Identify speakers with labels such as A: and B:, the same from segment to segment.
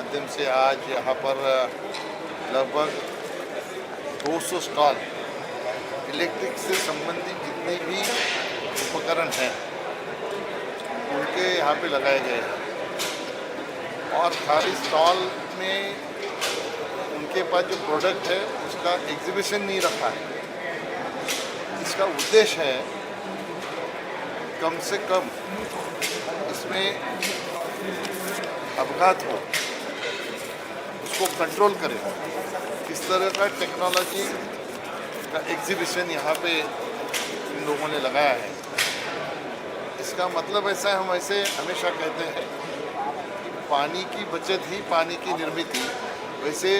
A: माध्यम से आज यहाँ पर लगभग 200 स्टॉल इलेक्ट्रिक से संबंधित जितने भी उपकरण हैं उनके यहाँ पे लगाए गए हैं। और खाली स्टॉल में उनके पास जो प्रोडक्ट है उसका एग्जीबिशन नहीं रखा है। इसका उद्देश्य है कम से कम इसमें अपघात हो उसको कंट्रोल करें। इस तरह का टेक्नोलॉजी का एग्जीबिशन यहाँ पे इन लोगों ने लगाया है। इसका मतलब ऐसा है, हम ऐसे हमेशा कहते हैं कि पानी की बचत ही पानी की निर्मित, वैसे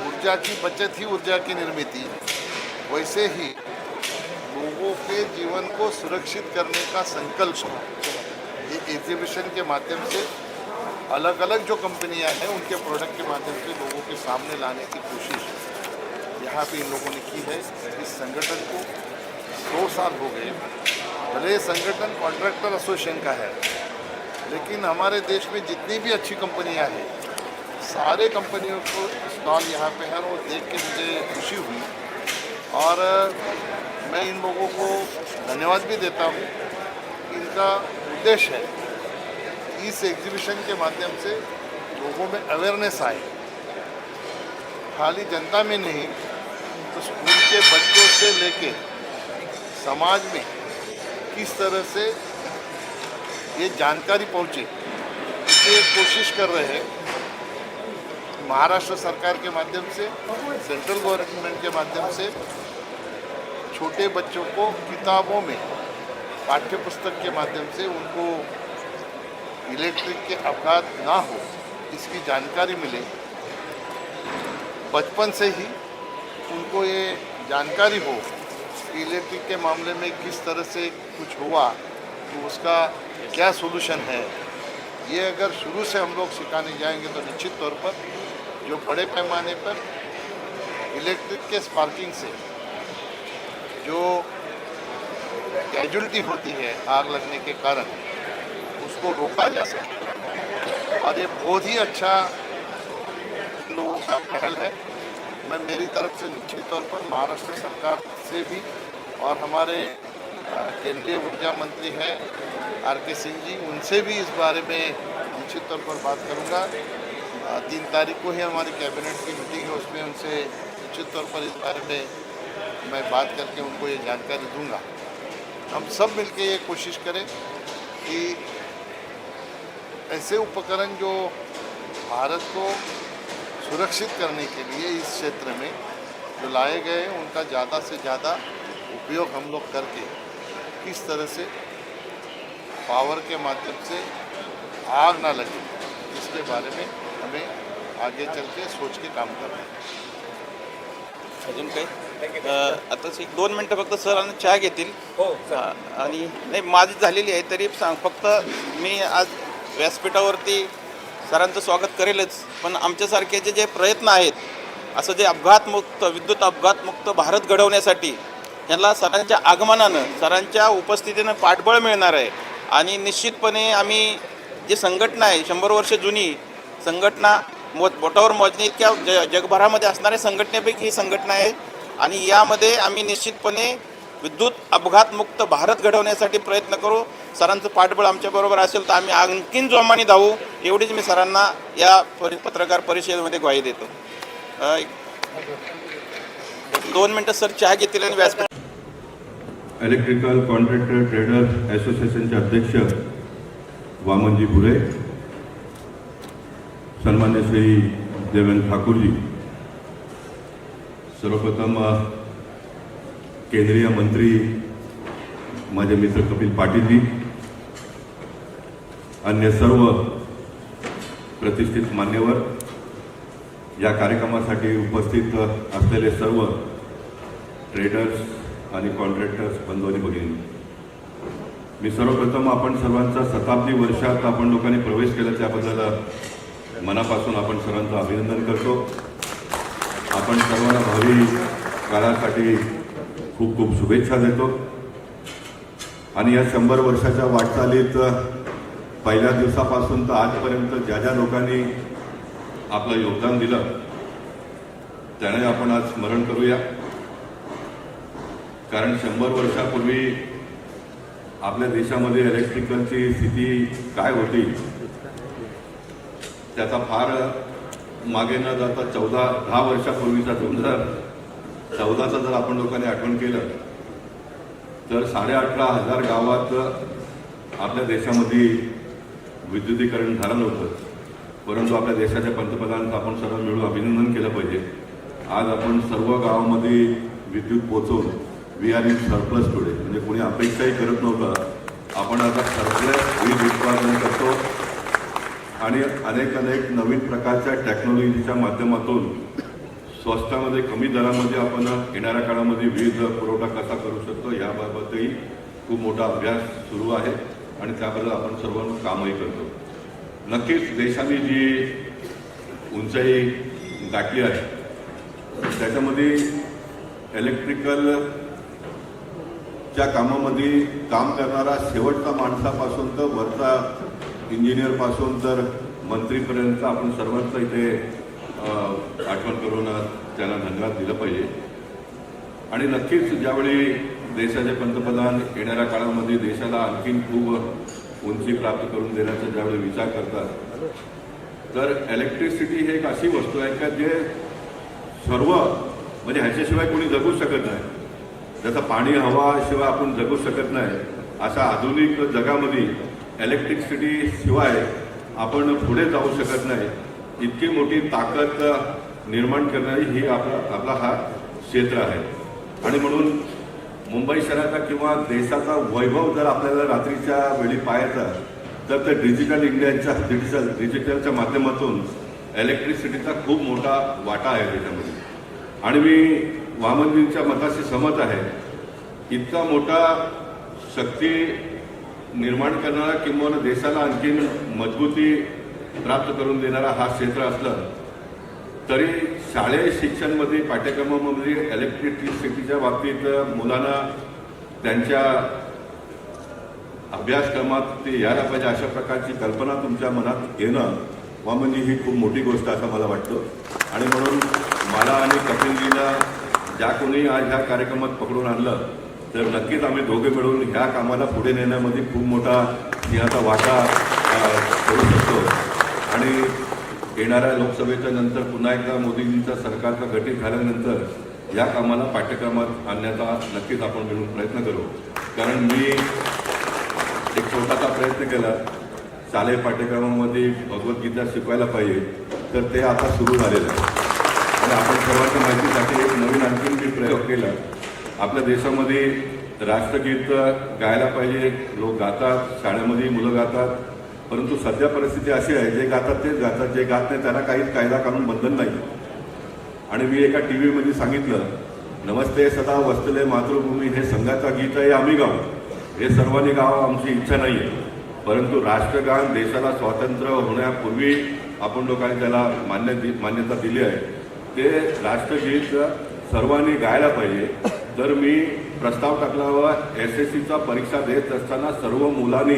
A: ऊर्जा की बचत ही ऊर्जा की निर्मित, वैसे ही लोगों के जीवन को सुरक्षित करने का संकल्प ये एग्जीबिशन के माध्यम से अलग अलग जो कंपनियां हैं उनके प्रोडक्ट के माध्यम से लोगों के सामने लाने की कोशिश यहाँ पे इन लोगों ने की है। इस संगठन को 2 साल हो गए। भले ये संगठन कॉन्ट्रैक्टर एसोसिएशन का है, लेकिन हमारे देश में जितनी भी अच्छी कंपनियां हैं सारे कंपनियों को स्टॉल यहाँ पे है, वो देख के मुझे खुशी हुई। और मैं इन लोगों को धन्यवाद भी देता हूँ। इनका उद्देश्य है इस एग्जीबिशन के माध्यम से लोगों में अवेयरनेस आए, खाली जनता में नहीं तो स्कूल के बच्चों से लेके समाज में किस तरह से ये जानकारी पहुँचे, ये कोशिश कर रहे हैं। महाराष्ट्र सरकार के माध्यम से, सेंट्रल गवर्नमेंट के माध्यम से छोटे बच्चों को किताबों में पाठ्य पुस्तक के माध्यम से उनको इलेक्ट्रिक के अपघात ना हो इसकी जानकारी मिले। बचपन से ही उनको ये जानकारी हो कि इलेक्ट्रिक के मामले में किस तरह से कुछ हुआ तो उसका क्या सोल्यूशन है। ये अगर शुरू से हम लोग सिखाने जाएंगे तो निश्चित तौर पर जो बड़े पैमाने पर इलेक्ट्रिक के स्पार्किंग से जो कैजुअलिटी होती है आग लगने के कारण, उसको रोका जा सके। और ये बहुत ही अच्छा लोगों का पहल है। मैं मेरी तरफ से निश्चित तौर पर महाराष्ट्र सरकार से भी और हमारे केंद्रीय ऊर्जा मंत्री हैं RK सिंह जी, उनसे भी इस बारे में निश्चित तौर पर बात करूंगा। 3 तारीख को ही हमारी कैबिनेट की मीटिंग है, उसमें उनसे निश्चित तौर पर इस बारे में मैं बात करके उनको ये जानकारी दूंगा। हम सब मिलके ये कोशिश करें कि ऐसे उपकरण जो भारत को सुरक्षित करने के लिए इस क्षेत्र में जो लाए गए हैं उनका ज़्यादा से ज़्यादा उपयोग हम लोग करके किस तरह से पावर के माध्यम से आग ना लगे, इसके बारे में हमें आगे चल के सोच के काम करना है।
B: अजून काही आता 1-2 मिनटं फक्त सरांना चहा घेतील आणि नाही माझी झालेली आहे तरी फक्त मी आज व्यासपीठावरती सरांचं स्वागत करेलच, पण आमच्यासारखे जे प्रयत्न आहेत असं जे अपघातमुक्त विद्युत अपघातमुक्त भारत घडवण्यासाठी यांना सरांच्या आगमनानं सरांच्या उपस्थितीनं पाठबळ मिळणार आहे। आणि निश्चितपणे आम्ही जी संघटना आहे 100 वर्ष जुनी संघटना बोटावर मोजणे इतक्या जगभरामध्ये असणाऱ्या संघटनेपैकी ही संघटना आहे आणि यामध्ये आम्ही निश्चितपणे विद्युत अपघातमुक्त भारत घडवण्यासाठी प्रयत्न करू। सरांचं पाठबळ आमच्याबरोबर असेल तर आम्ही आणखीन जोमाने धावू, एवढीच मी सरांना या पत्रकार परिषदेमध्ये ग्वाही देतो। 2 मिनटं सर चहा घेतील आणि व्यासपीठ।
C: इलेक्ट्रिकल कॉन्ट्रॅक्टर ट्रेडर असोसिएशनचे अध्यक्ष वामनजी भुरे, सन्मान्य श्री देवेंद्र ठाकुर जी, सर्वप्रथम केंद्रीय मंत्री माझे मित्र कपिल पाटील जी, अन्य सर्व प्रतिष्ठित मान्यवर, या कार्यक्रमासाठी उपस्थित असलेले सर्व ट्रेडर्स आणि कॉन्ट्रॅक्टर्स बंधू आणि भगिनी, मी सर्वप्रथम आपण सर्वांचा शताब्दी वर्षात आपण लोकांनी प्रवेश केला त्याबद्दल मनापासून आपण सर्वांचं अभिनंदन करतो। आपण सर्वांना भावी काळासाठी खूप खूप शुभेच्छा देतो आणि या 100 वर्षाच्या वाटचालीत पहिल्या दिवसापासून तर आजपर्यंत ज्या ज्या लोकांनी आपलं योगदान दिलं त्याने आपण आज स्मरण करूया. कारण 100 वर्षापूर्वी आपल्या देशामध्ये इलेक्ट्रिकलची स्थिती काय होती त्याचा फार मागे न जाता 10 वर्षापूर्वीचा 2014चा जर आपण लोकांनी आठवण केलं तर 18,500 गावात आपल्या देशामध्ये विद्युतीकरण झालं नव्हतं. परंतु आपल्या देशाच्या पंतप्रधानांचं आपण सर्व मिळून अभिनंदन केलं पाहिजे. आज आपण सर्व गावामध्ये विद्युत पोहोचवून we are in surplus today. म्हणजे कोणी अपेक्षाही करत नव्हतं. आपण आता सरप्लस वीज उत्पादन करतो आणि अनेक नवीन प्रकारच्या टेक्नॉलॉजीच्या माध्यमातून स्वस्तामध्ये कमी दरामध्ये आपण येणाऱ्या काळामध्ये वीज पुरवठा कसा करू शकतो याबाबतही खूप मोठा अभ्यास सुरू आहे आणि त्याबद्दल आपण सर्व कामही करतो. नक्कीच देशाने जी उंचाई गाठली आहे त्याच्यामध्ये इलेक्ट्रिकलच्या कामामध्ये काम करणारा शेवटचा माणसापासून तर वरचा इंजिनियरपासून तर मंत्रीपर्यंत आपण सर्वांचं इथे आठवण करून त्यांना धन्यवाद दिलं पाहिजे. आणि नक्कीच ज्यावेळी देशाचे पंतप्रधान येणाऱ्या काळामध्ये देशाला आणखीन खूप उंची प्राप्त करून देण्याचा ज्यावेळी विचार करतात तर इलेक्ट्रिसिटी ही एक अशी वस्तू आहे का जे सर्व म्हणजे ह्याच्याशिवाय कोणी जगू शकत नाही. जसं पाणी हवा शिवाय आपण जगू शकत नाही अशा आधुनिक जगामध्ये इलेक्ट्रिसिटी शिवाय आपण पुढे जाऊ शकत नाही. इतकी मोठी ताकद निर्माण करणारी ही आपला हा क्षेत्र आहे. आणि म्हणून मुंबई शहराचा किंवा देशाचा वैभव जर आपल्याला रात्रीच्या वेळी पाहायचा तर ते डिजिटलच्या माध्यमातून इलेक्ट्रिसिटीचा खूप मोठा वाटा आहे त्याच्यामध्ये. आणि मी वामनजींच्या मताशी सहमत आहे. इतका मोठा शक्ती निर्माण करणारा किंवा देशाला आणखीन मजबूती प्राप्त करून देणारा हा क्षेत्र असलं तरी शालेय शिक्षणामध्ये पाठ्यक्रमामध्ये इलेक्ट्रिसिटीच्या बाबतीत मुलांना त्यांच्या अभ्यासक्रमात ते यायला पाहिजे अशा प्रकारची कल्पना तुमच्या मनात येणं वामनजी ही खूप मोठी गोष्ट असं मला वाटतं. आणि म्हणून मला आणि कपिलजीला ज्या कोणी आज ह्या कार्यक्रमात पकडून आणलं तर नक्कीच आम्ही दोघे मिळून ह्या कामाला पुढे नेण्यामध्ये खूप मोठा सिंहाचा वाटा करू शकतो. आणि येणाऱ्या लोकसभेच्या नंतर पुन्हा एकदा मोदीजींच्या सरकारचा गठीत झाल्यानंतर या कामाला पाठ्यक्रमात आणण्याचा नक्कीच आपण मिळून प्रयत्न करू. कारण मी एक छोटासा प्रयत्न केला शालेय पाठ्यक्रमामध्ये भगवद्गीता शिकवायला पाहिजे तर ते आता सुरू झालेलं आहे. आणि आपण सर्वांच्या माहितीसाठी एक नवीन आणखीन मी प्रयोग केला. आपल्या देशामध्ये राष्ट्रगीत गायला पाहिजे. लोक गातात, शाळेमध्ये मुलं गातात. परंतु सध्या परिस्थिती अशी आहे जे गातात तेच गातात, जे गात नाही त्यांना काहीच कायदा कानून बंधन नाही. आणि मी एका TV मध्ये सांगितलं नमस्ते सदा वस्तले मातृभूमी हे संघाचा गीत आहे आम्ही गाऊ. हे सर्वांनी गावं आमची इच्छा नाही आहे. परंतु राष्ट्रगान देशाला स्वातंत्र्य होण्यापूर्वी आपण लोकांनी त्याला मान्यता दिली आहे. ते राष्ट्रगीत सर्वांनी गायला पाहिजे. तर मी प्रस्ताव टाकला व SSCचा परीक्षा देत असताना सर्व मुलांनी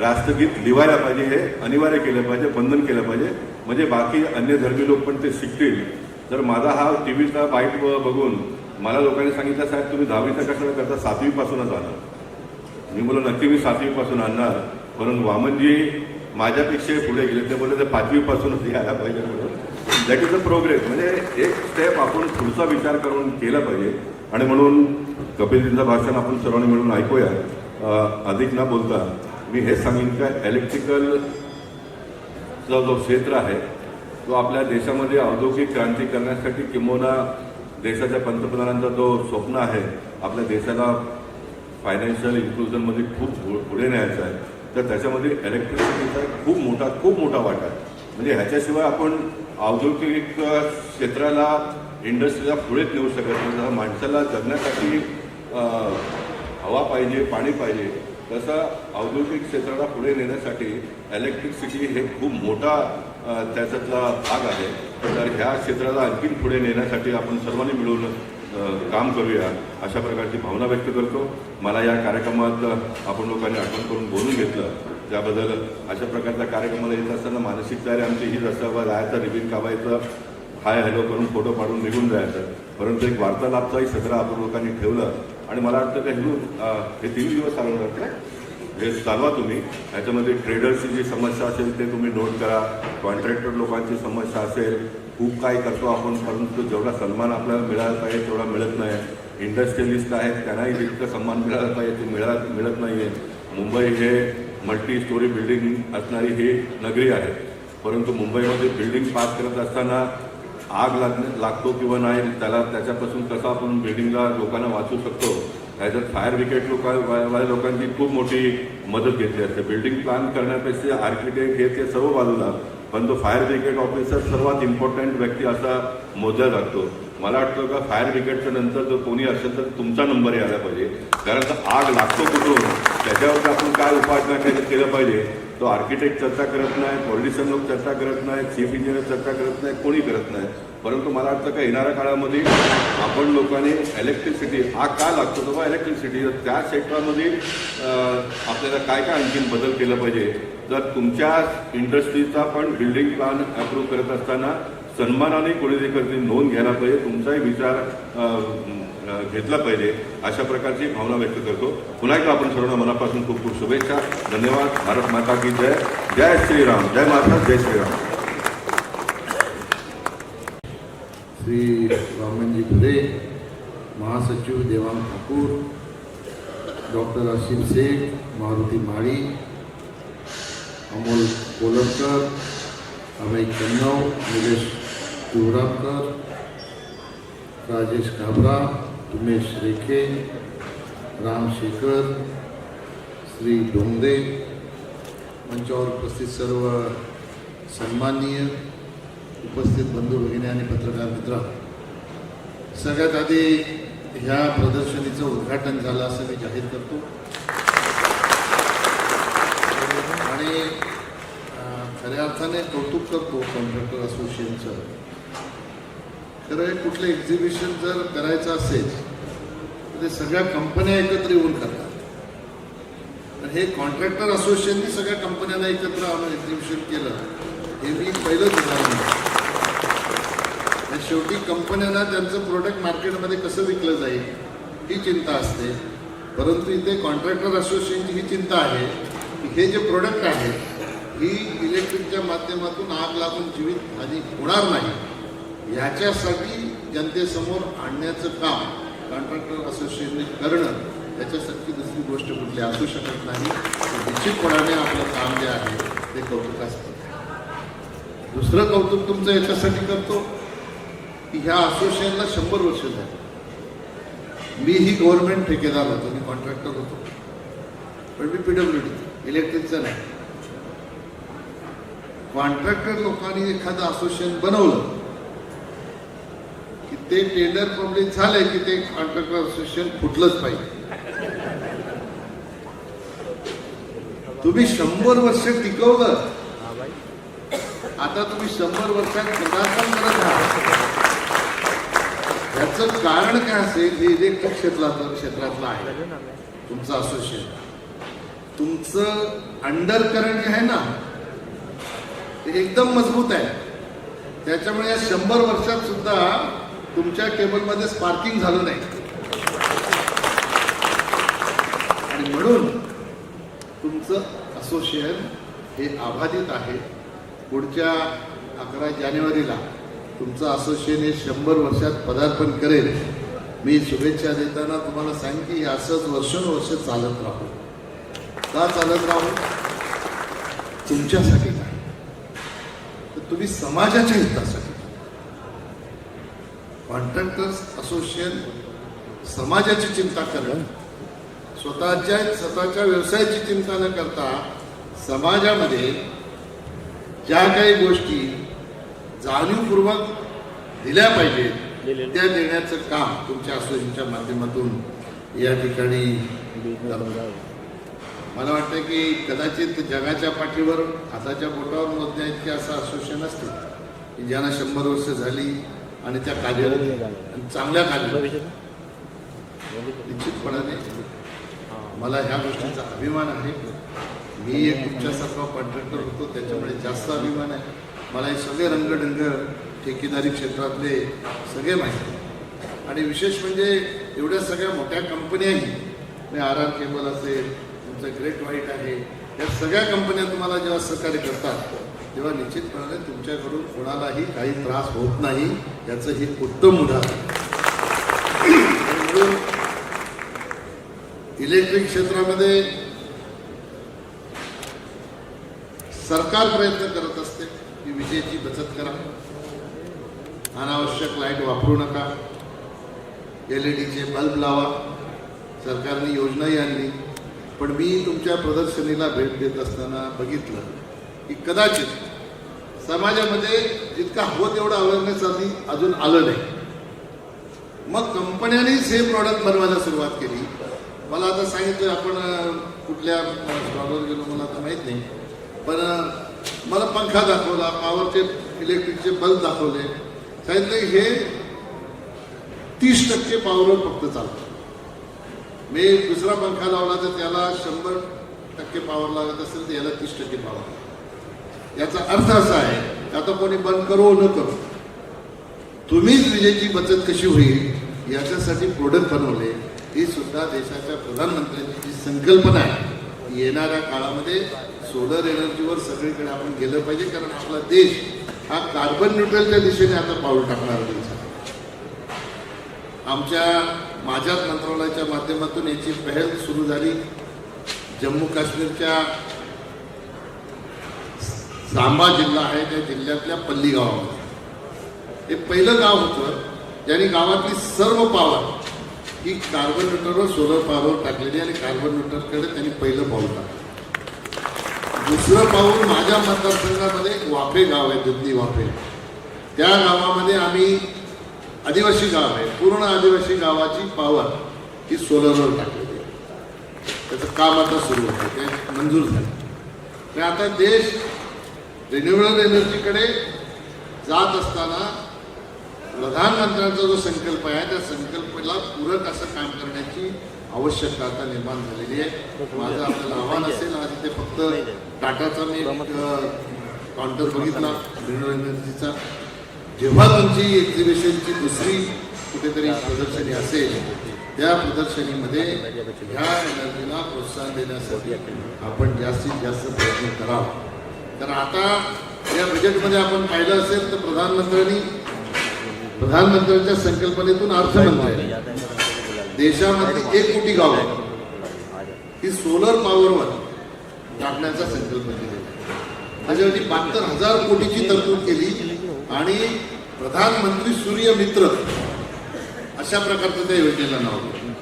C: राष्ट्रगीत लिहायला पाहिजे. हे अनिवार्य केलं पाहिजे, बंधन केलं पाहिजे. म्हणजे बाकी अन्य धर्मी लोक पण ते शिकतील. तर माझा हा TVचा बाईट बघून मला लोकांनी सांगितलं साहेब तुम्ही 10वीचा कशाला करता 7वीपासूनच आणा. मी बोललो नक्की मी 7वीपासून आणणार. परंतु वामनजी माझ्यापेक्षा पुढे गेले. ते बोलले ते 5वीपासूनच यायला पाहिजे म्हणून. That is a progress. म्हणजे एक स्टेप आपण पुढचा विचार करून केला पाहिजे. आणि म्हणून कपिलजींचं भाषण आपण सर्वांनी मिळून ऐकूया. अधिक न बोलता मी हे सांगेन का इलेक्ट्रिकलचा जो क्षेत्र आहे तो आपल्या देशामध्ये औद्योगिक क्रांती करण्यासाठी किंवा देशाच्या पंतप्रधानांचा जो स्वप्न आहे आपल्या देशाला फायनान्शियल इन्क्लुजनमध्ये खूप पुढे न्यायचं आहे. तर त्याच्यामध्ये इलेक्ट्रिसिटीचा खूप मोठा वाटा आहे. म्हणजे ह्याच्याशिवाय आपण औद्योगिक क्षेत्राला इंडस्ट्रीला पुढेच नेऊ शकत नाही. माणसाला जगण्यासाठी हवा पाहिजे, पाणी पाहिजे. तसं औद्योगिक क्षेत्राला पुढे नेण्यासाठी इलेक्ट्रिसिटी हे खूप मोठा त्याच्यातला भाग आहे. तर ह्या क्षेत्राला आणखीन पुढे नेण्यासाठी आपण सर्वांनी मिळून काम करूया अशा प्रकारची भावना व्यक्त करतो. मला या कार्यक्रमात आपण लोकांनी आठवण करून बोलून घेतलं त्याबद्दल अशा प्रकारच्या कार्यक्रमाला येत असताना मानसिक तयारी आमची हीच असतं, जायचं, रिबिन कावायचं, हाय हॅलो करून फोटो काढून निघून जायचं. परंतु एक वार्तालापचाही सत्र आपण लोकांनी ठेवलं आणि मला वाटतं का हे 3 दिवस चालवणार का हे चालवा तुम्ही. ह्याच्यामध्ये ट्रेडर्सची जी समस्या असेल ते तुम्ही नोट करा, कॉन्ट्रॅक्टर लोकांची समस्या असेल, खूप काय करतो आपण परंतु जेवढा सन्मान आपल्याला मिळाला पाहिजे तेवढा मिळत नाही. इंडस्ट्रियलिस्ट आहेत त्यांनाही जितकं सन्मान मिळाला पाहिजे ते मिळत नाही आहे. मुंबई हे मल्टी स्टोरी बिल्डिंग असणारी ही नगरी आहे, परंतु मुंबईमध्ये बिल्डिंग पास करत असताना आग लागतो किंवा नाही त्याच्यापासून कसं आपण बिल्डिंगला लोकांना वाचू शकतो ह्याच्यात फायर ब्रिगेड लोकांची खूप मोठी मदत घेतली असते. बिल्डिंग प्लॅन करण्यापेक्षा आर्किटेक्ट हे ते सर्व बाजूला, पण तो फायर ब्रिगेड ऑफिसर सर्वात इम्पॉर्टंट व्यक्ती असा मोजला जातो. मला वाटतं का फायर ब्रिगेडच्या नंतर जर कोणी असेल तर तुमचा नंबर यायला पाहिजे, कारण आग लागतो कुठून त्याच्यावर आपण काय उपाययोजना केलं पाहिजे तो आर्किटेक्ट चर्चा करत नाही, पॉलिटिशियन लोक चर्चा करत नाही, चीफ इंजिनियर चर्चा करत नाही, कोणी करत नाही. परंतु मला वाटतं का येणाऱ्या काळामध्ये आपण लोकांनी इलेक्ट्रिसिटी आग का लागतो तेव्हा इलेक्ट्रिसिटी त्या सेक्टरमध्ये आपल्याला काय काय आणखीन बदल केलं पाहिजे. तर तुमच्या इंडस्ट्रीचा पण बिल्डिंग प्लॅन अप्रूव्ह करत असताना सन्मानाने कोणी देखील नोंद घ्यायला पाहिजे, तुमचाही विचार घेतला पाहिजे, अशा प्रकारची भावना व्यक्त करतो. पुन्हा एकदा आपण सर्वांना मनापासून खूप खूप शुभेच्छा. धन्यवाद. भारत माता की जय. जय श्रीराम. जय माता. जय श्रीराम.
D: श्री रामनजी भुरे, महासचिव देवांग ठाकूर, डॉक्टर असीम शेख, मारुती माळी, अमोल कोलरकर, अभय कन्नव, निलेश तिवरामकर, राजेश काबरा, उमेश रेखे, राम शेखर, श्री डोंगरे, मंचावर उपस्थित सर्व सन्माननीय उपस्थित बंधू भगिनी आणि पत्रकार मित्र, सगळ्यात आधी ह्या प्रदर्शनीचं उद्घाटन झालं असं मी जाहीर करतो. आणि खऱ्या अर्थाने कौतुक करतो कॉन्ट्रॅक्टर असोसिएशनचं. खरं कुठलं एक्झिबिशन जर करायचं असेल तर ते सगळ्या कंपन्या एकत्र येऊन करतात. तर हे कॉन्ट्रॅक्टर असोसिएशननी सगळ्या कंपन्यांना एकत्र आणून एक्झिबिशन केलं हे मी पहिलंच उदाहरण. शेवटी कंपन्यांना त्यांचं प्रोडक्ट मार्केटमध्ये कसं विकलं जाईल ही चिंता असते, परंतु इथे कॉन्ट्रॅक्टर असोसिएशनची ही चिंता आहे की हे जे प्रोडक्ट आहे ही इलेक्ट्रिकच्या माध्यमातून आग लागून जीवित हानी होणार नाही याच्यासाठी जनतेसमोर आणण्याचं काम कॉन्ट्रॅक्टर असोसिएशनने करणं याच्यासारखी दुसरी गोष्ट कुठली असू शकत नाही. निश्चितपणाने आपलं काम जे आहे ते कौतुकास्पद. दुसरं कौतुक तुमचं याच्यासाठी करतो की ह्या असोसिएशनला 100 वर्ष झाली. मीही गव्हर्नमेंट ठेकेदार होतो, मी कॉन्ट्रॅक्टर होतो, पण मी PWD इलेक्ट्रिकचं नाही. कॉन्ट्रॅक्टर लोकांनी एखादं असोसिएशन बनवलं की ते टेंडर पब्लिक झालंय की ते कॉन्ट्रॅक्टर असोसिएशन फुटलंच पाहिजे. तुम्ही 100 वर्ष टिकवलं, आता तुम्ही 100 वर्षात पदार्पण करत आहात. याचं कारण काय असेल हे इलेक्ट्रिक क्षेत्रातलं आहे तुमचं असोसिएशन. तुमचं अंडरकरंट जे आहे ना ते एकदम मजबूत आहे, त्याच्यामुळे या 100 वर्षात सुद्धा तुमच्या केबलमध्ये स्पार्किंग झालं नाही. आणि म्हणून तुमचं असोसिएशन हे आबाधित आहे. पुढच्या 11 जानेवारीला तुमचं असोसिएशन हे 100 वर्षात पदार्पण करेल. मी शुभेच्छा देताना तुम्हाला सांग की असंच वर्षानुवर्ष चालत राहू. का चालत राहू? तुमच्यासाठी नाही, तर तुम्ही समाजाच्या हितासाठी. कॉन्ट्रॅक्टर्स असोसिएशन समाजाची चिंता करणं, स्वतःच्या व्यवसायाची चिंता न करता समाजामध्ये ज्या काही गोष्टी जाणीवपूर्वक दिल्या पाहिजेत त्या देण्याचं काम तुमच्या असोसिएशनच्या माध्यमातून या ठिकाणी. मला वाटतं की कदाचित जगाच्या पाठीवर हाताच्या बोटावर मोजण्या इतके असं असोसिएशन असते की ज्यांना 100 वर्ष झाली आणि त्या कार्यरत आणि चांगल्या कार्यरत. निश्चितपणाने मला ह्या गोष्टीचा अभिमान आहे मी एक तुमच्यासारखा कॉन्ट्रॅक्टर होतो, त्याच्यामुळे जास्त अभिमान आहे. मला हे सगळे रंगढंग ठेकेदारी क्षेत्रातले सगळे माहिती आहे. आणि विशेष म्हणजे एवढ्या सगळ्या मोठ्या कंपन्याही आर केबल असेल, तुमचं ग्रेट व्हाईट आहे, या सगळ्या कंपन्या तुम्हाला जेव्हा सहकार्य करतात तेव्हा निश्चितपणे तुमच्याकडून कोणालाही काही त्रास होत नाही, याचं हे उत्तम उदाहरण. म्हणून इलेक्ट्रिक क्षेत्रामध्ये सरकार प्रयत्न करत असते की विजेची बचत करा, अनावश्यक लाईट वापरू नका, LED बल्ब लावा. सरकारने योजनाही आणली. पण मी तुमच्या प्रदर्शनीला भेट देत असताना बघितलं की कदाचित समाजामध्ये जितका हवं तेवढं अवेअरनेस अजून आलं नाही. मग कंपन्यांनीच हे प्रॉडक्ट बनवायला सुरुवात केली. मला आता सांगितलं, आपण कुठल्या स्टॉलवर गेलो मला आता माहीत नाही, पण मला पंखा दाखवला, पॉवरचे इलेक्ट्रिकचे बल्ब दाखवले, सांगितलं हे 30% पॉवरवर फक्त चालतं. मी दुसरा पंखा लावला तर त्याला 100% पॉवर लागत असेल, तर याला 30% पॉवर. याचा अर्थ असा आहे की आता कोणी बंद करो न करो, तुम्हीच विजेची बचत कशी होईल याच्यासाठी प्रोडक्ट बनवले. ही सुद्धा देशाच्या प्रधानमंत्र्यांची जी संकल्पना आहे, येणाऱ्या काळामध्ये सोलर एनर्जीवर सगळीकडे आपण गेलं पाहिजे. कारण आपला देश हा कार्बन न्यूट्रलच्या दिशेने आता पाऊल टाकणार देश आहे. माझ्याच मंत्रालयाच्या माध्यमातून याची पहल सुरू झाली. जम्मू काश्मीरच्या सांबा जिल्हा आहे, त्या जिल्ह्यातल्या पल्ली गावामध्ये हे पहिलं गाव होतं ज्यांनी गावातली सर्व पॉवर ही कार्बन न्यूट्रलवर सोलर पॉवर टाकलेली आणि कार्बन न्यूट्रलकडे त्यांनी पहिलं पाऊल टाकलं. दुसरं पाऊल माझ्या मतदारसंघामध्ये वाफे गाव आहे, दुधनी वाफे. त्या गावामध्ये आम्ही आदिवासी गाव आहे, पूर्ण आदिवासी गावाची पॉवर ही सोलरवर टाकलेली आहे. त्याचं काम आता सुरू होतं, ते मंजूर झालं. तर आता देश रिन्युएबल एनर्जीकडे जात असताना प्रधानमंत्र्यांचा जो संकल्प आहे त्या संकल्पाला पूरक असं काम करण्याची आवश्यकता आता निर्माण झालेली आहे. माझं आपल्याला आव्हान असेल, आज इथे फक्त टाटाचा मी काउंटर बघितला रिन्युएबल एनर्जीचा. जेव्हा तुमची एक्झिबिशनची दुसरी कुठेतरी प्रदर्शनी असेल, त्या प्रदर्शनीमध्ये ह्या एनर्जीला प्रोत्साहन देण्यासाठी आपण जास्तीत जास्त प्रयत्न करावा. तर आता या बजेटमध्ये आपण पाहिलं असेल तर प्रधानमंत्र्यांच्या संकल्पनेतून अर्थमंत्री देशामध्ये 1 कोटी गावं ही सोलर पॉवरवर टाकण्याचा संकल्प केलेला. त्याच्यासाठी 72,000 कोटीची तरतूद केली आणि प्रधानमंत्री सूर्य मित्र अशा प्रकारचं त्या योजनेला नाव दिलं.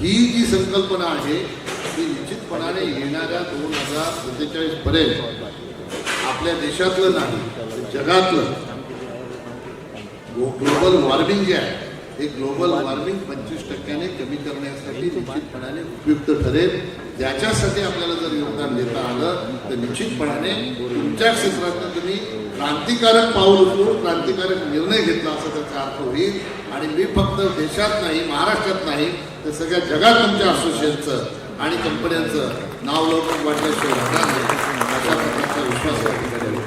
D: ही जी संकल्पना आहे ती निश्चितपणाने येणाऱ्या 2047 पर्यंत आपल्या देशातलं नाही तर जगातलं ग्लोबल वॉर्मिंग जे आहे हे ग्लोबल वॉर्मिंग 25% कमी करण्यासाठी निश्चितपणाने उपयुक्त ठरेल. ज्याच्यासाठी आपल्याला जर योगदान देता आलं तर निश्चितपणाने तुमच्या क्षेत्रात तुम्ही क्रांतिकारक पाऊल उचलून क्रांतिकारक निर्णय घेतला असा त्याचा अर्थ होईल. आणि मी फक्त देशात नाही, महाराष्ट्रात नाही तर सगळ्या जगात तुमच्या असोसिएशनचं आणि कंपन्यांचं नाव लवकर वाढल्याशिवाय राहणार नाही अशा प्रकारचा विश्वास या ठिकाणी.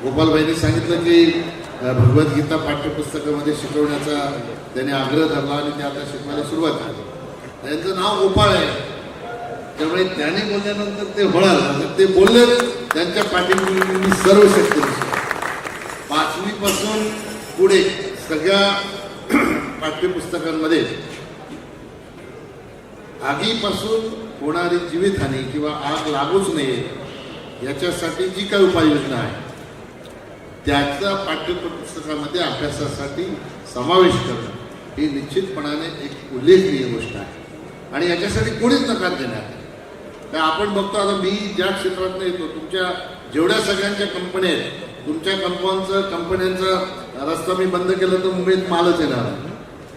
D: गोपालभाईंनी सांगितलं की भगवद्गीता पाठ्यपुस्तकामध्ये शिकवण्याचा त्याने आग्रह धरला आणि ते आता शिकवायला सुरुवात झाली. त्यांचं नाव गोपाळ आहे, त्यामुळे त्याने बोलल्यानंतर ते म्हणाल ते बोलले. त्यांच्या पाठीमागे मी सर्व शक्ती 5वी पासून पुढे सगळ्या पाठ्यपुस्तकांमध्ये आगीपासून होणारी जीवितहानी किंवा आग लागूच नये याच्यासाठी जी काही उपाययोजना आहे त्याचा पाठ्यपुस्तकामध्ये अभ्यासासाठी समावेश करणं ही निश्चितपणाने एक उल्लेखनीय गोष्ट आहे. आणि याच्यासाठी कोणीच नकार देणार नाही. तर आपण बघतो आता मी ज्या क्षेत्रातून येतो, तुमच्या जेवढ्या सगळ्यांच्या कंपन्या आहेत, तुमच्या कंपन्यांचा रस्ता मी बंद केला तर मुंबईत मालच येणार.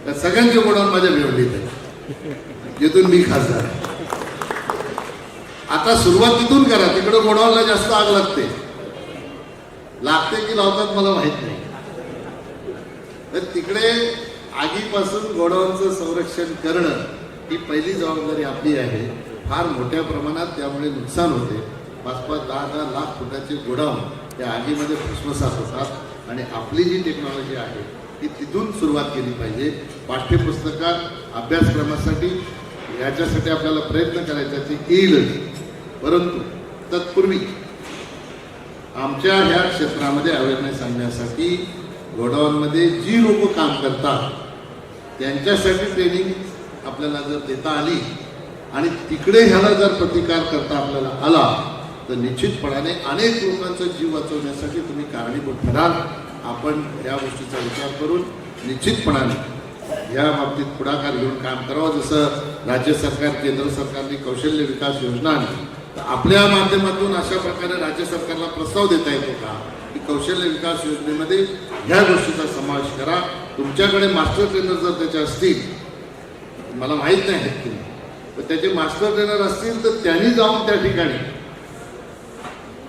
D: त्या सगळ्यांचे गोडाऊन माझ्या भिवंडीत आहे, जिथून मी खासदार आहे. आता सुरुवात तिथून करा, तिकडे गोडाऊनला जास्त आग लागते की लावतात मला माहित नाही. तर तिकडे आगीपासून गोडाऊनचं संरक्षण करणं ही पहिली जबाबदारी आपली आहे. फार मोठ्या प्रमाणात त्यामुळे नुकसान होते. 5-5, 10-10 लाख फुटाचे गोडाऊन त्या आगीमध्ये भस्मसात होतात आणि आपली जी टेक्नॉलॉजी आहे ती तिथून सुरुवात केली पाहिजे. पाठ्यपुस्तकात अभ्यासक्रमासाठी याच्यासाठी आपल्याला प्रयत्न करायचा ते येईलच, परंतु तत्पूर्वी आमच्या ह्या क्षेत्रामध्ये अवेअरनेस आणण्यासाठी गोडाऊनमध्ये जी लोक काम करतात त्यांच्यासाठी ट्रेनिंग आपल्याला जर देता आली आणि तिकडे ह्याला जर प्रतिकार करता आपल्याला आला तर निश्चितपणाने अनेक लोकांचा जीव वाचवण्यासाठी तुम्ही कारणीभूत ठराल. आपण या गोष्टीचा विचार करून निश्चितपणाने या बाबतीत पुढाकार घेऊन काम करावं. जसं राज्य सरकार, केंद्र सरकारने कौशल्य विकास योजना आणली, तर आपल्या माध्यमातून अशा प्रकारे राज्य सरकारला प्रस्ताव देता येतो का की कौशल्य विकास योजनेमध्ये ह्या गोष्टीचा समावेश करा. तुमच्याकडे मास्टर ट्रेनर जर त्याचे असतील, मला माहीत नाही आहेत की तर त्याचे मास्टर ट्रेनर असतील तर त्यांनी जाऊन त्या ठिकाणी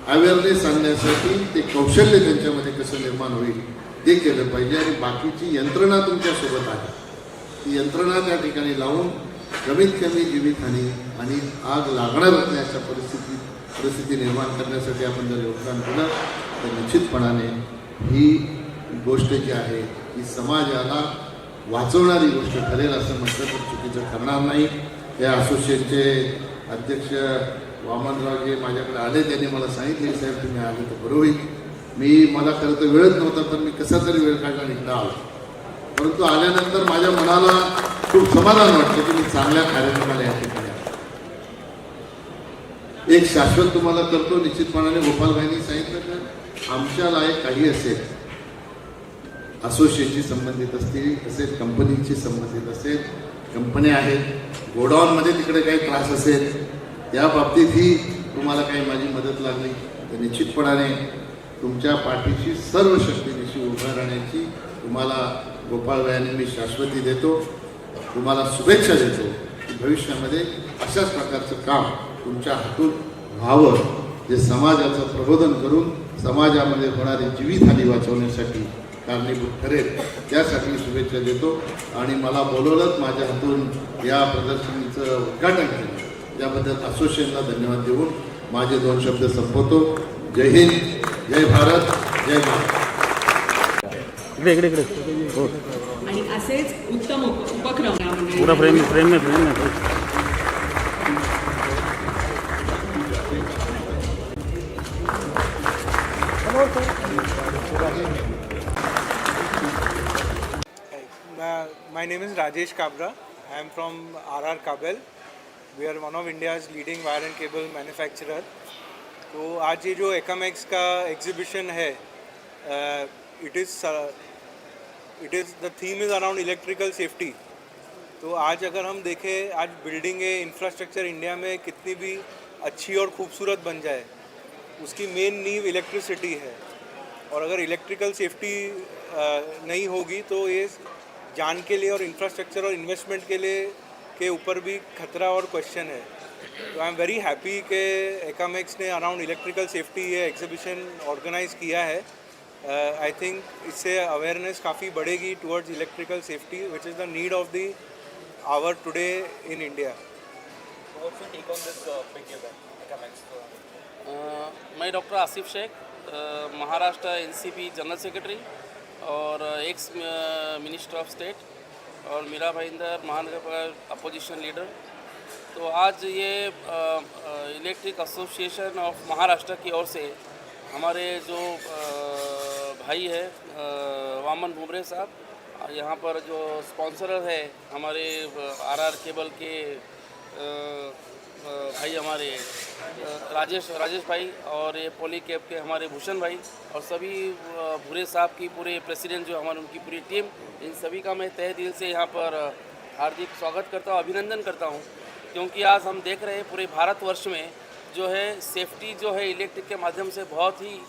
D: अवेअरनेस आणण्यासाठी ते कौशल्य त्यांच्यामध्ये कसं निर्माण होईल ते केलं पाहिजे. आणि बाकीची यंत्रणा तुमच्यासोबत आहे, ती यंत्रणा त्या ठिकाणी लावून कमीत कमी जीवितहानी आणि आग लागणार नाही अशा परिस्थिती निर्माण करण्यासाठी आपण जर योगदान दिलं तर निश्चितपणाने ही गोष्ट जी आहे ही समाजाला वाचवणारी गोष्ट ठरेल असं म्हटलं तर चुकीचं ठरणार नाही. या असोसिएशनचे अध्यक्ष वामनराव जे माझ्याकडे आले त्यांनी मला सांगितले, साहेब तुम्ही आले तर बरं होईल. मला खरं तर वेळच नव्हता, पण मी कसा तरी वेळ काढला निघता आलो. परंतु आल्यानंतर माझ्या मनाला खूप समाधान वाटतं की मी चांगल्या कार्यक्रमाला या ठिकाणी आलो. एक शाश्वत तुम्हाला करतो, निश्चितपणाने गोपालभाईंनी सांगितलं की आमच्या लायक काही असेल, असोसिएशनशी संबंधित असेल, कंपनीशी संबंधित असेल, कंपन्या आहेत, गोडाऊनमध्ये तिकडे काही त्रास असेल, त्या बाबतीतही तुम्हाला काही माझी मदत लागली तर निश्चितपणाने तुमच्या पाठीशी सर्व शक्तीनिशी उभं राहण्याची तुम्हाला गोपाळभाईंनी मी शाश्वती देतो. तुम्हाला शुभेच्छा देतो की भविष्यामध्ये अशाच प्रकारचं काम तुमच्या हातून व्हावं, जे समाजाचं प्रबोधन करून समाजामध्ये होणारी जीवितहानी वाचवण्यासाठी कारणीभूत ठरेल. त्यासाठी शुभेच्छा देतो. आणि मला बोलवलंच माझ्या हातून या प्रदर्शनीचं उद्घाटन केलं त्याबद्दल असोसिएशनला धन्यवाद देऊन माझे 2 शब्द संपवतो. जय हिंद, जय भारत, जय महाराष्ट्र.
E: इकडे हो.
F: आणि असेच उत्तम उपक्रम
E: पूरा फ्रेम में
G: My name is Rajesh Kabra. I am from RR Kabel. We are one of India's leading wire and cable manufacturer. तो आज ये जो एकामेक्स का एग्जीबिशन है, it is the theme is around electrical safety. तो आज अगर हम देखें, आज बिल्डिंगें, इंफ्रास्ट्रक्चर इंडिया में कितनी भी अच्छी और खूबसूरत बन जाए, उसकी मेन नींव इलेक्ट्रिसिटी है. और अगर इलेक्ट्रिकल सेफ्टी नहीं होगी तो ये जान के लिए और इंफ्रास्ट्रक्चर और इन्वेस्टमेंट के ऊपर भी खतरा और क्वेश्चन है. तो आई एम वेरी हैप्पी कि एकामेक्स ने अराउंड इलेक्ट्रिकल सेफ्टी ये एग्जीबिशन ऑर्गेनाइज किया है. आई थिंक इससे अवेयरनेस काफ़ी बढ़ेगी towards electrical safety which is the need of the hour today in India.
H: मैं doctor Asif Shaikh, Maharashtra NCP general secretary और एक्स मिनिस्टर ऑफ स्टेट, और मीरा भाईंदर महानगर अपोजिशन लीडर. तो आज ये इलेक्ट्रिक एसोसिएशन ऑफ महाराष्ट्र की ओर से हमारे जो भाई है वामन भुमरे साहब, यहाँ पर जो स्पॉन्सर है हमारे RR केबल के भाई हमारे राजेश भाई, और ये पॉलीकैब के हमारे भूषण भाई, और सभी भूरे साहब की पूरे प्रेसिडेंट जो हमारे उनकी पूरी टीम, इन सभी का मैं तहे दिल से यहाँ पर हार्दिक स्वागत करता हूँ, अभिनंदन करता हूँ. क्योंकि आज हम देख रहे हैं पूरे भारतवर्ष में जो है सेफ्टी जो है इलेक्ट्रिक के माध्यम से बहुत ही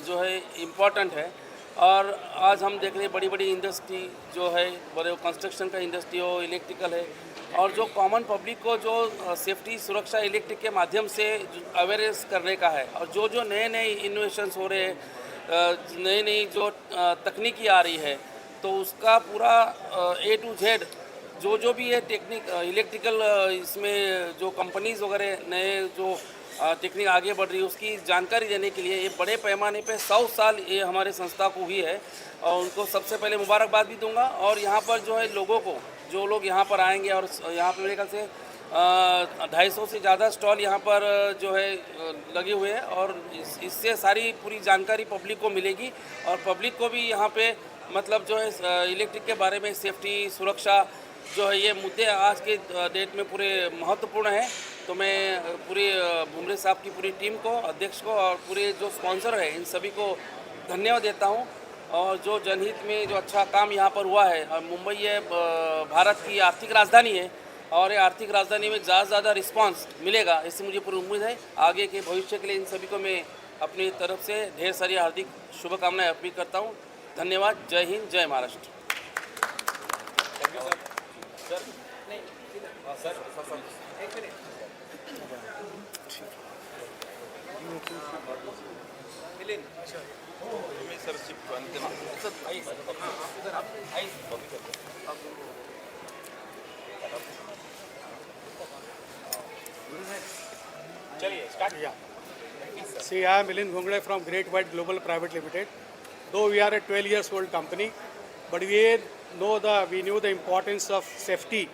H: जो है इम्पॉर्टेंट है. और आज हम देख रहे हैं बड़ी बड़ी इंडस्ट्री जो है, बड़े कंस्ट्रक्शन का इंडस्ट्री हो, इलेक्ट्रिकल है, और जो कॉमन पब्लिक को जो सेफ्टी सुरक्षा इलेक्ट्रिक के माध्यम से अवेयरनेस करने का है. और जो नए नए इनोवेशंस हो रहे हैं, नई जो तकनीकी आ रही है, तो उसका पूरा A to Z जो भी है टेक्निक इलेक्ट्रिकल इसमें जो कंपनीज वगैरह नए जो टेक्निक आगे बढ़ रही है उसकी जानकारी देने के लिए ये बड़े पैमाने पे 100 साल ये हमारे संस्था को हुई है और उनको सबसे पहले मुबारकबाद भी दूंगा। और यहाँ पर जो है लोगों को जो लोग यहाँ पर आएंगे और यहाँ पर मेरे ख्याल से 250 से ज़्यादा स्टॉल यहाँ पर जो है लगे हुए हैं और इससे सारी पूरी जानकारी पब्लिक को मिलेगी और पब्लिक को भी यहाँ पे मतलब जो है इलेक्ट्रिक के बारे में सेफ्टी सुरक्षा जो है ये मुद्दे आज के डेट में पूरे महत्वपूर्ण हैं। तो मैं पूरे भुमरे साहब की पूरी टीम को, अध्यक्ष को और पूरे जो स्पॉन्सर है इन सभी को धन्यवाद देता हूँ। और जो जनहित में जो अच्छा काम यहाँ पर हुआ है और मुंबई ये भारत की आर्थिक राजधानी है और ये आर्थिक राजधानी में ज़्यादा से ज़्यादा रिस्पांस मिलेगा, इससे मुझे पूरी उम्मीद है। आगे के भविष्य के लिए इन सभी को मैं अपनी तरफ से ढेर सारी हार्दिक शुभकामनाएं अर्पित करता हूँ। धन्यवाद। जय हिंद, जय Maharashtra.
I: See, I am Milind Ghungde from Great White Global Private Limited. Though we are a 12 years old company, but we knew the importance of safety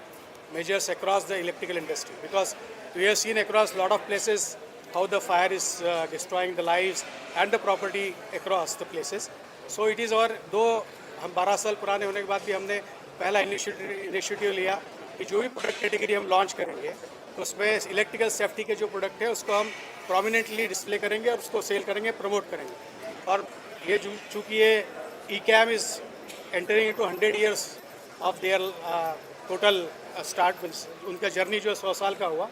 I: measures across the electrical industry, because we have seen across a lot of places how the fire is destroying the lives and the property across the places. So it is our, though हम 12 साल पुराने होने के बाद भी हमने पहला initiative लिया कि जो भी प्रोडक्ट कैटेगरी हम लॉन्च करेंगे तो उसमें इलेक्ट्रिकल सेफ्टी के जो प्रोडक्ट है उसको हम प्रोमिनेंटली डिस्प्ले करेंगे और उसको सेल करेंगे, प्रमोट करेंगे। और ये चूँकि ये ECAM is entering into 100 years of their total start, उनका जर्नी जो 100 साल का हुआ,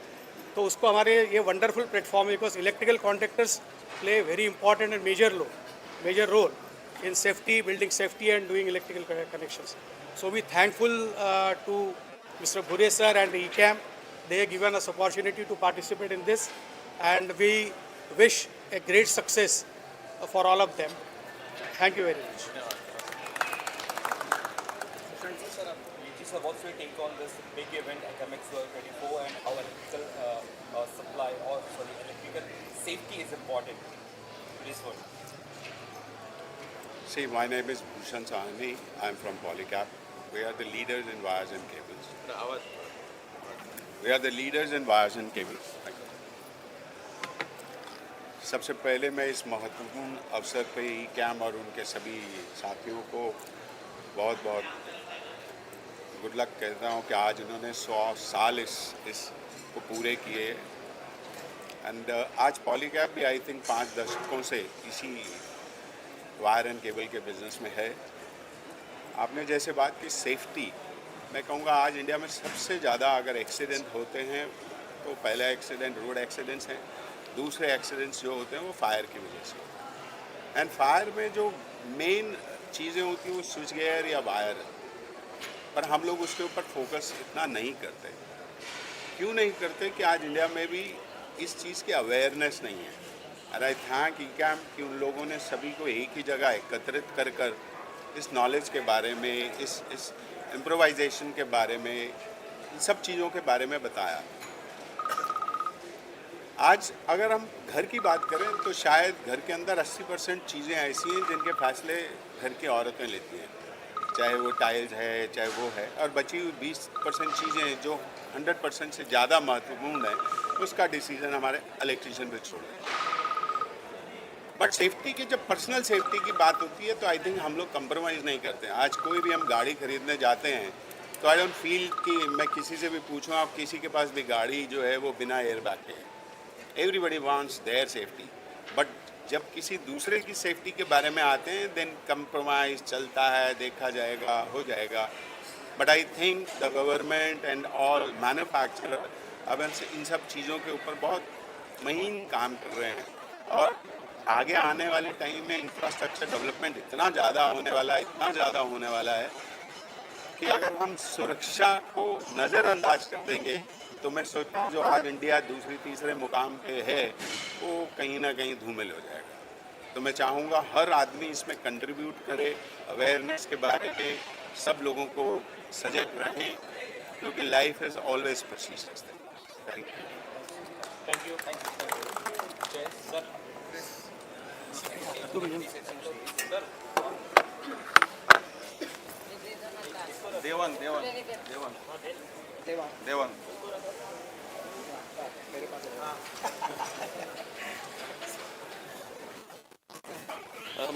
I: तो उसको हमारे ये वंडरफुल प्लेटफॉर्म है, because electrical contractors play very important and major role in safety, building safety and doing electrical connections. So we thankful to Mr. Bhure sir and E-CAM. They have given us opportunity to participate in this, and we wish a great success for all of them. Thank you very much.
J: Sir, what's your take on this big event FMX World 24 and how electrical electrical safety is important to this world?
K: See, my name is Bhushan Sahani. I'm from Polycap. We are the leaders in wires and cables. We are the leaders in wires and cables. सबसे पहले मैं इस महत्वपूर्ण अवसर पे E-cam और उनके सभी साथियों को बहुत बहुत गुड लक कहता हूँ कि आज उन्होंने 100 साल इसको पूरे किए। एंड आज पॉलीकैप भी आई थिंक 5 दशकों से इसी वायर एंड केबल के बिजनेस में है। आपने जैसे बात की सेफ्टी, मैं कहूँगा आज इंडिया में सबसे ज़्यादा अगर एक्सीडेंट होते हैं तो पहला एक्सीडेंट रोड एक्सीडेंट्स हैं, दूसरे एक्सीडेंट्स जो होते हैं वो फायर की वजह से। एंड फायर में जो मेन चीज़ें होती हैं वो स्विच गियर या वायर है, पर हम लोग उसके ऊपर फोकस इतना नहीं करते। क्यों नहीं करते कि आज इंडिया में भी इस चीज़ की अवेयरनेस नहीं है। और आई थैंक ई-कैम कि उन लोगों ने सभी को एक ही जगह एकत्रित कर कर इस नॉलेज के बारे में, इस इम्प्रोवाइजेशन के बारे में, इन सब चीज़ों के बारे में बताया। आज अगर हम घर की बात करें तो शायद घर के अंदर 80% चीज़ें ऐसी हैं जिनके फैसले घर की औरतें लेती हैं, चाहे वो टाइल्स है चाहे वो है, और बची हुई 20% चीज़ें जो 100% से ज़्यादा महत्वपूर्ण है उसका डिसीजन हमारे इलेक्ट्रीशियन पे छोड़े। बट सेफ्टी की जब पर्सनल सेफ्टी की बात होती है तो आई थिंक हम लोग कंप्रोमाइज़ नहीं करते हैं। आज कोई भी हम गाड़ी खरीदने जाते हैं तो आई डोंट फील कि मैं किसी से भी पूछूं, आप किसी के पास भी गाड़ी जो है वो बिना एयर बैग के है। Everybody wants their safety, but जब किसी दूसरे की सेफ्टी के बारे में आते हैं देन कंप्रोमाइज़ चलता है, देखा जाएगा, हो जाएगा। But I think the government end all manufacturer अब इन सब चीज़ों के ऊपर बहुत महीन काम कर रहे हैं, और आगे आने वाले टाइम में इंफ्रास्ट्रक्चर डेवलपमेंट इतना ज़्यादा होने वाला है कि अगर हम सुरक्षा को नज़रअंदाज कर देंगे तो मैं सोचता हूँ जो आज इंडिया दूसरे तीसरे मुकाम पे है वो कहीं ना कहीं धूमिल हो जाएगा। तो मैं चाहूँगा हर आदमी इसमें कंट्रीब्यूट करे, अवेयरनेस के बारे में सब लोगों को सजग रहें क्योंकि life is always persistence. Thank you.
B: देवन देवन देवन देवन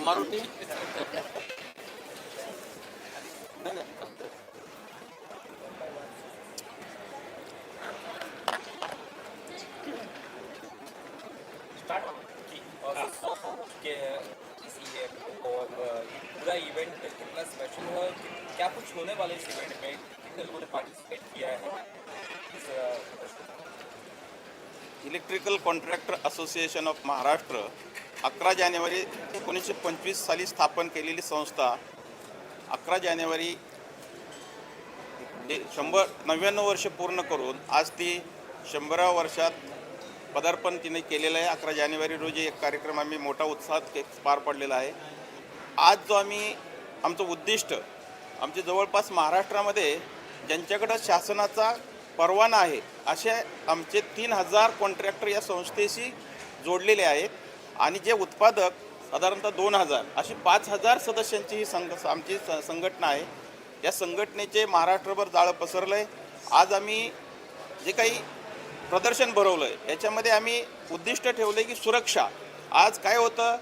B: मारुती
J: और पूरा इवेंट कितना स्पेशल है, क्या कुछ होने वाले इस इवेंट में, कितने लोगों ने पार्टिसिपेट किया है
B: electrical contractor association of Maharashtra 11 जानेवारी 1925 साली स्थापन केलेली संस्था 11 जानेवारी 99 वर्ष पूर्ण करून आज ती 100व्या वर्षात पदार्पण तिने केलेलं आहे। 11 जानेवारी रोजी एक कार्यक्रम आम्ही मोठा उत्साहात पार पडलेला आहे। आज जो आम्ही आमचं उद्दिष्ट आमचे जवळपास महाराष्ट्रामध्ये ज्यांच्याकडं शासनाचा परवाना आहे असे आमचे 3000 कॉन्ट्रॅक्टर या संस्थेशी जोडलेले आहेत आणि जे उत्पादक साधारणतः 2000 अशी 5000 सदस्यांची ही आमची संघटना आहे। या संघटनेचे महाराष्ट्रभर जाळं पसरलं आहे। आज आम्ही जे काही प्रदर्शन भरवलं आहे याच्यामध्ये आम्ही उद्दिष्ट ठेवलं आहे की सुरक्षा। आज काय होतं,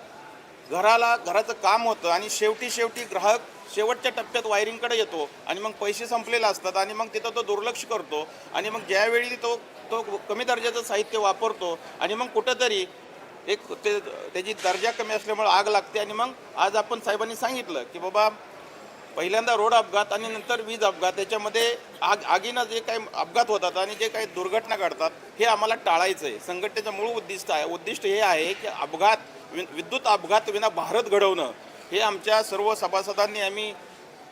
B: घराचं काम होतं आणि शेवटी ग्राहक शेवटच्या टप्प्यात वायरिंगकडे येतो आणि मग पैसे संपलेले असतात आणि मग तिथं तो दुर्लक्ष करतो आणि मग ज्यावेळी तो कमी दर्जाचं साहित्य वापरतो आणि मग कुठंतरी त्याची दर्जा कमी असल्यामुळे आग लागते। आणि मग आज आपण साहेबांनी सांगितलं की बाबा पहिल्यांदा रोड अपघात आणि नंतर वीज अपघात याच्यामध्ये आगीनं जे काही अपघात होतात आणि जे काही दुर्घटना घडतात हे आम्हाला टाळायचं आहे। संघटनेचं मूळ उद्दिष्ट हे आहे की विद्युत अपघात विना भारत घडवणं हे आमच्या सर्व सभासदांनी आम्ही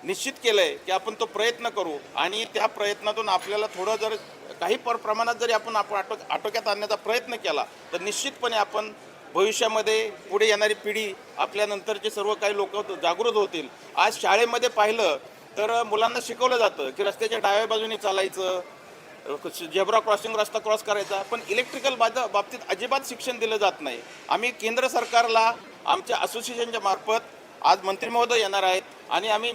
B: निश्चित केलं आहे की आपण तो प्रयत्न करू आणि त्या प्रयत्नातून आपल्याला थोडं जर काही प्रमाणात जरी आपण आटोक्यात आणण्याचा प्रयत्न केला तर निश्चितपणे आपण भविष्यामध्ये पुढे येणारी पिढी आपल्यानंतरचे सर्व काही लोक जागृत होतील। आज शाळेमध्ये पाहिलं तर मुलांना शिकवलं जातं की रस्त्याच्या डाव्या बाजूने चालायचं, झेब्रा क्रॉसिंग रस्ता क्रॉस करायचा, पण इलेक्ट्रिकल बाबतीत अजिबात शिक्षण दिलं जात नाही। आम्ही केंद्र सरकारला आमच्या असोसिएशनच्या मार्फत आज मंत्री महोदय येणार आहेत आणि आम्ही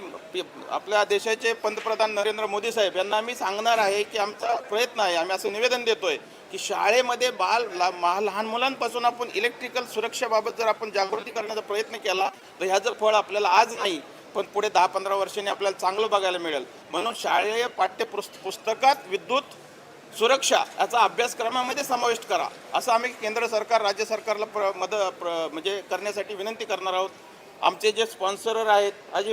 B: आपल्या देशाचे पंतप्रधान नरेंद्र मोदी साहेब यांना आम्ही सांगणार आहे की आमचा प्रयत्न आहे, आम्ही असं निवेदन देतोय की शाळेमध्ये लहान मुलांपासून आपण इलेक्ट्रिकल सुरक्षेबाबत जर आपण जागृती करण्याचा प्रयत्न केला तर ह्याचं फळ आपल्याला आज नाही पण पुढे 10-15 वर्षांनी आपल्याला चांगलं बघायला मिळेल। म्हणून शालेय पुस्तकात विद्युत सुरक्षा याचा अभ्यासक्रमामध्ये समाविष्ट करा असं आम्ही केंद्र सरकार राज्य सरकारला म्हणजे करण्यासाठी विनंती करणार आहोत। आमचे जे स्पॉन्सरर आहेत आज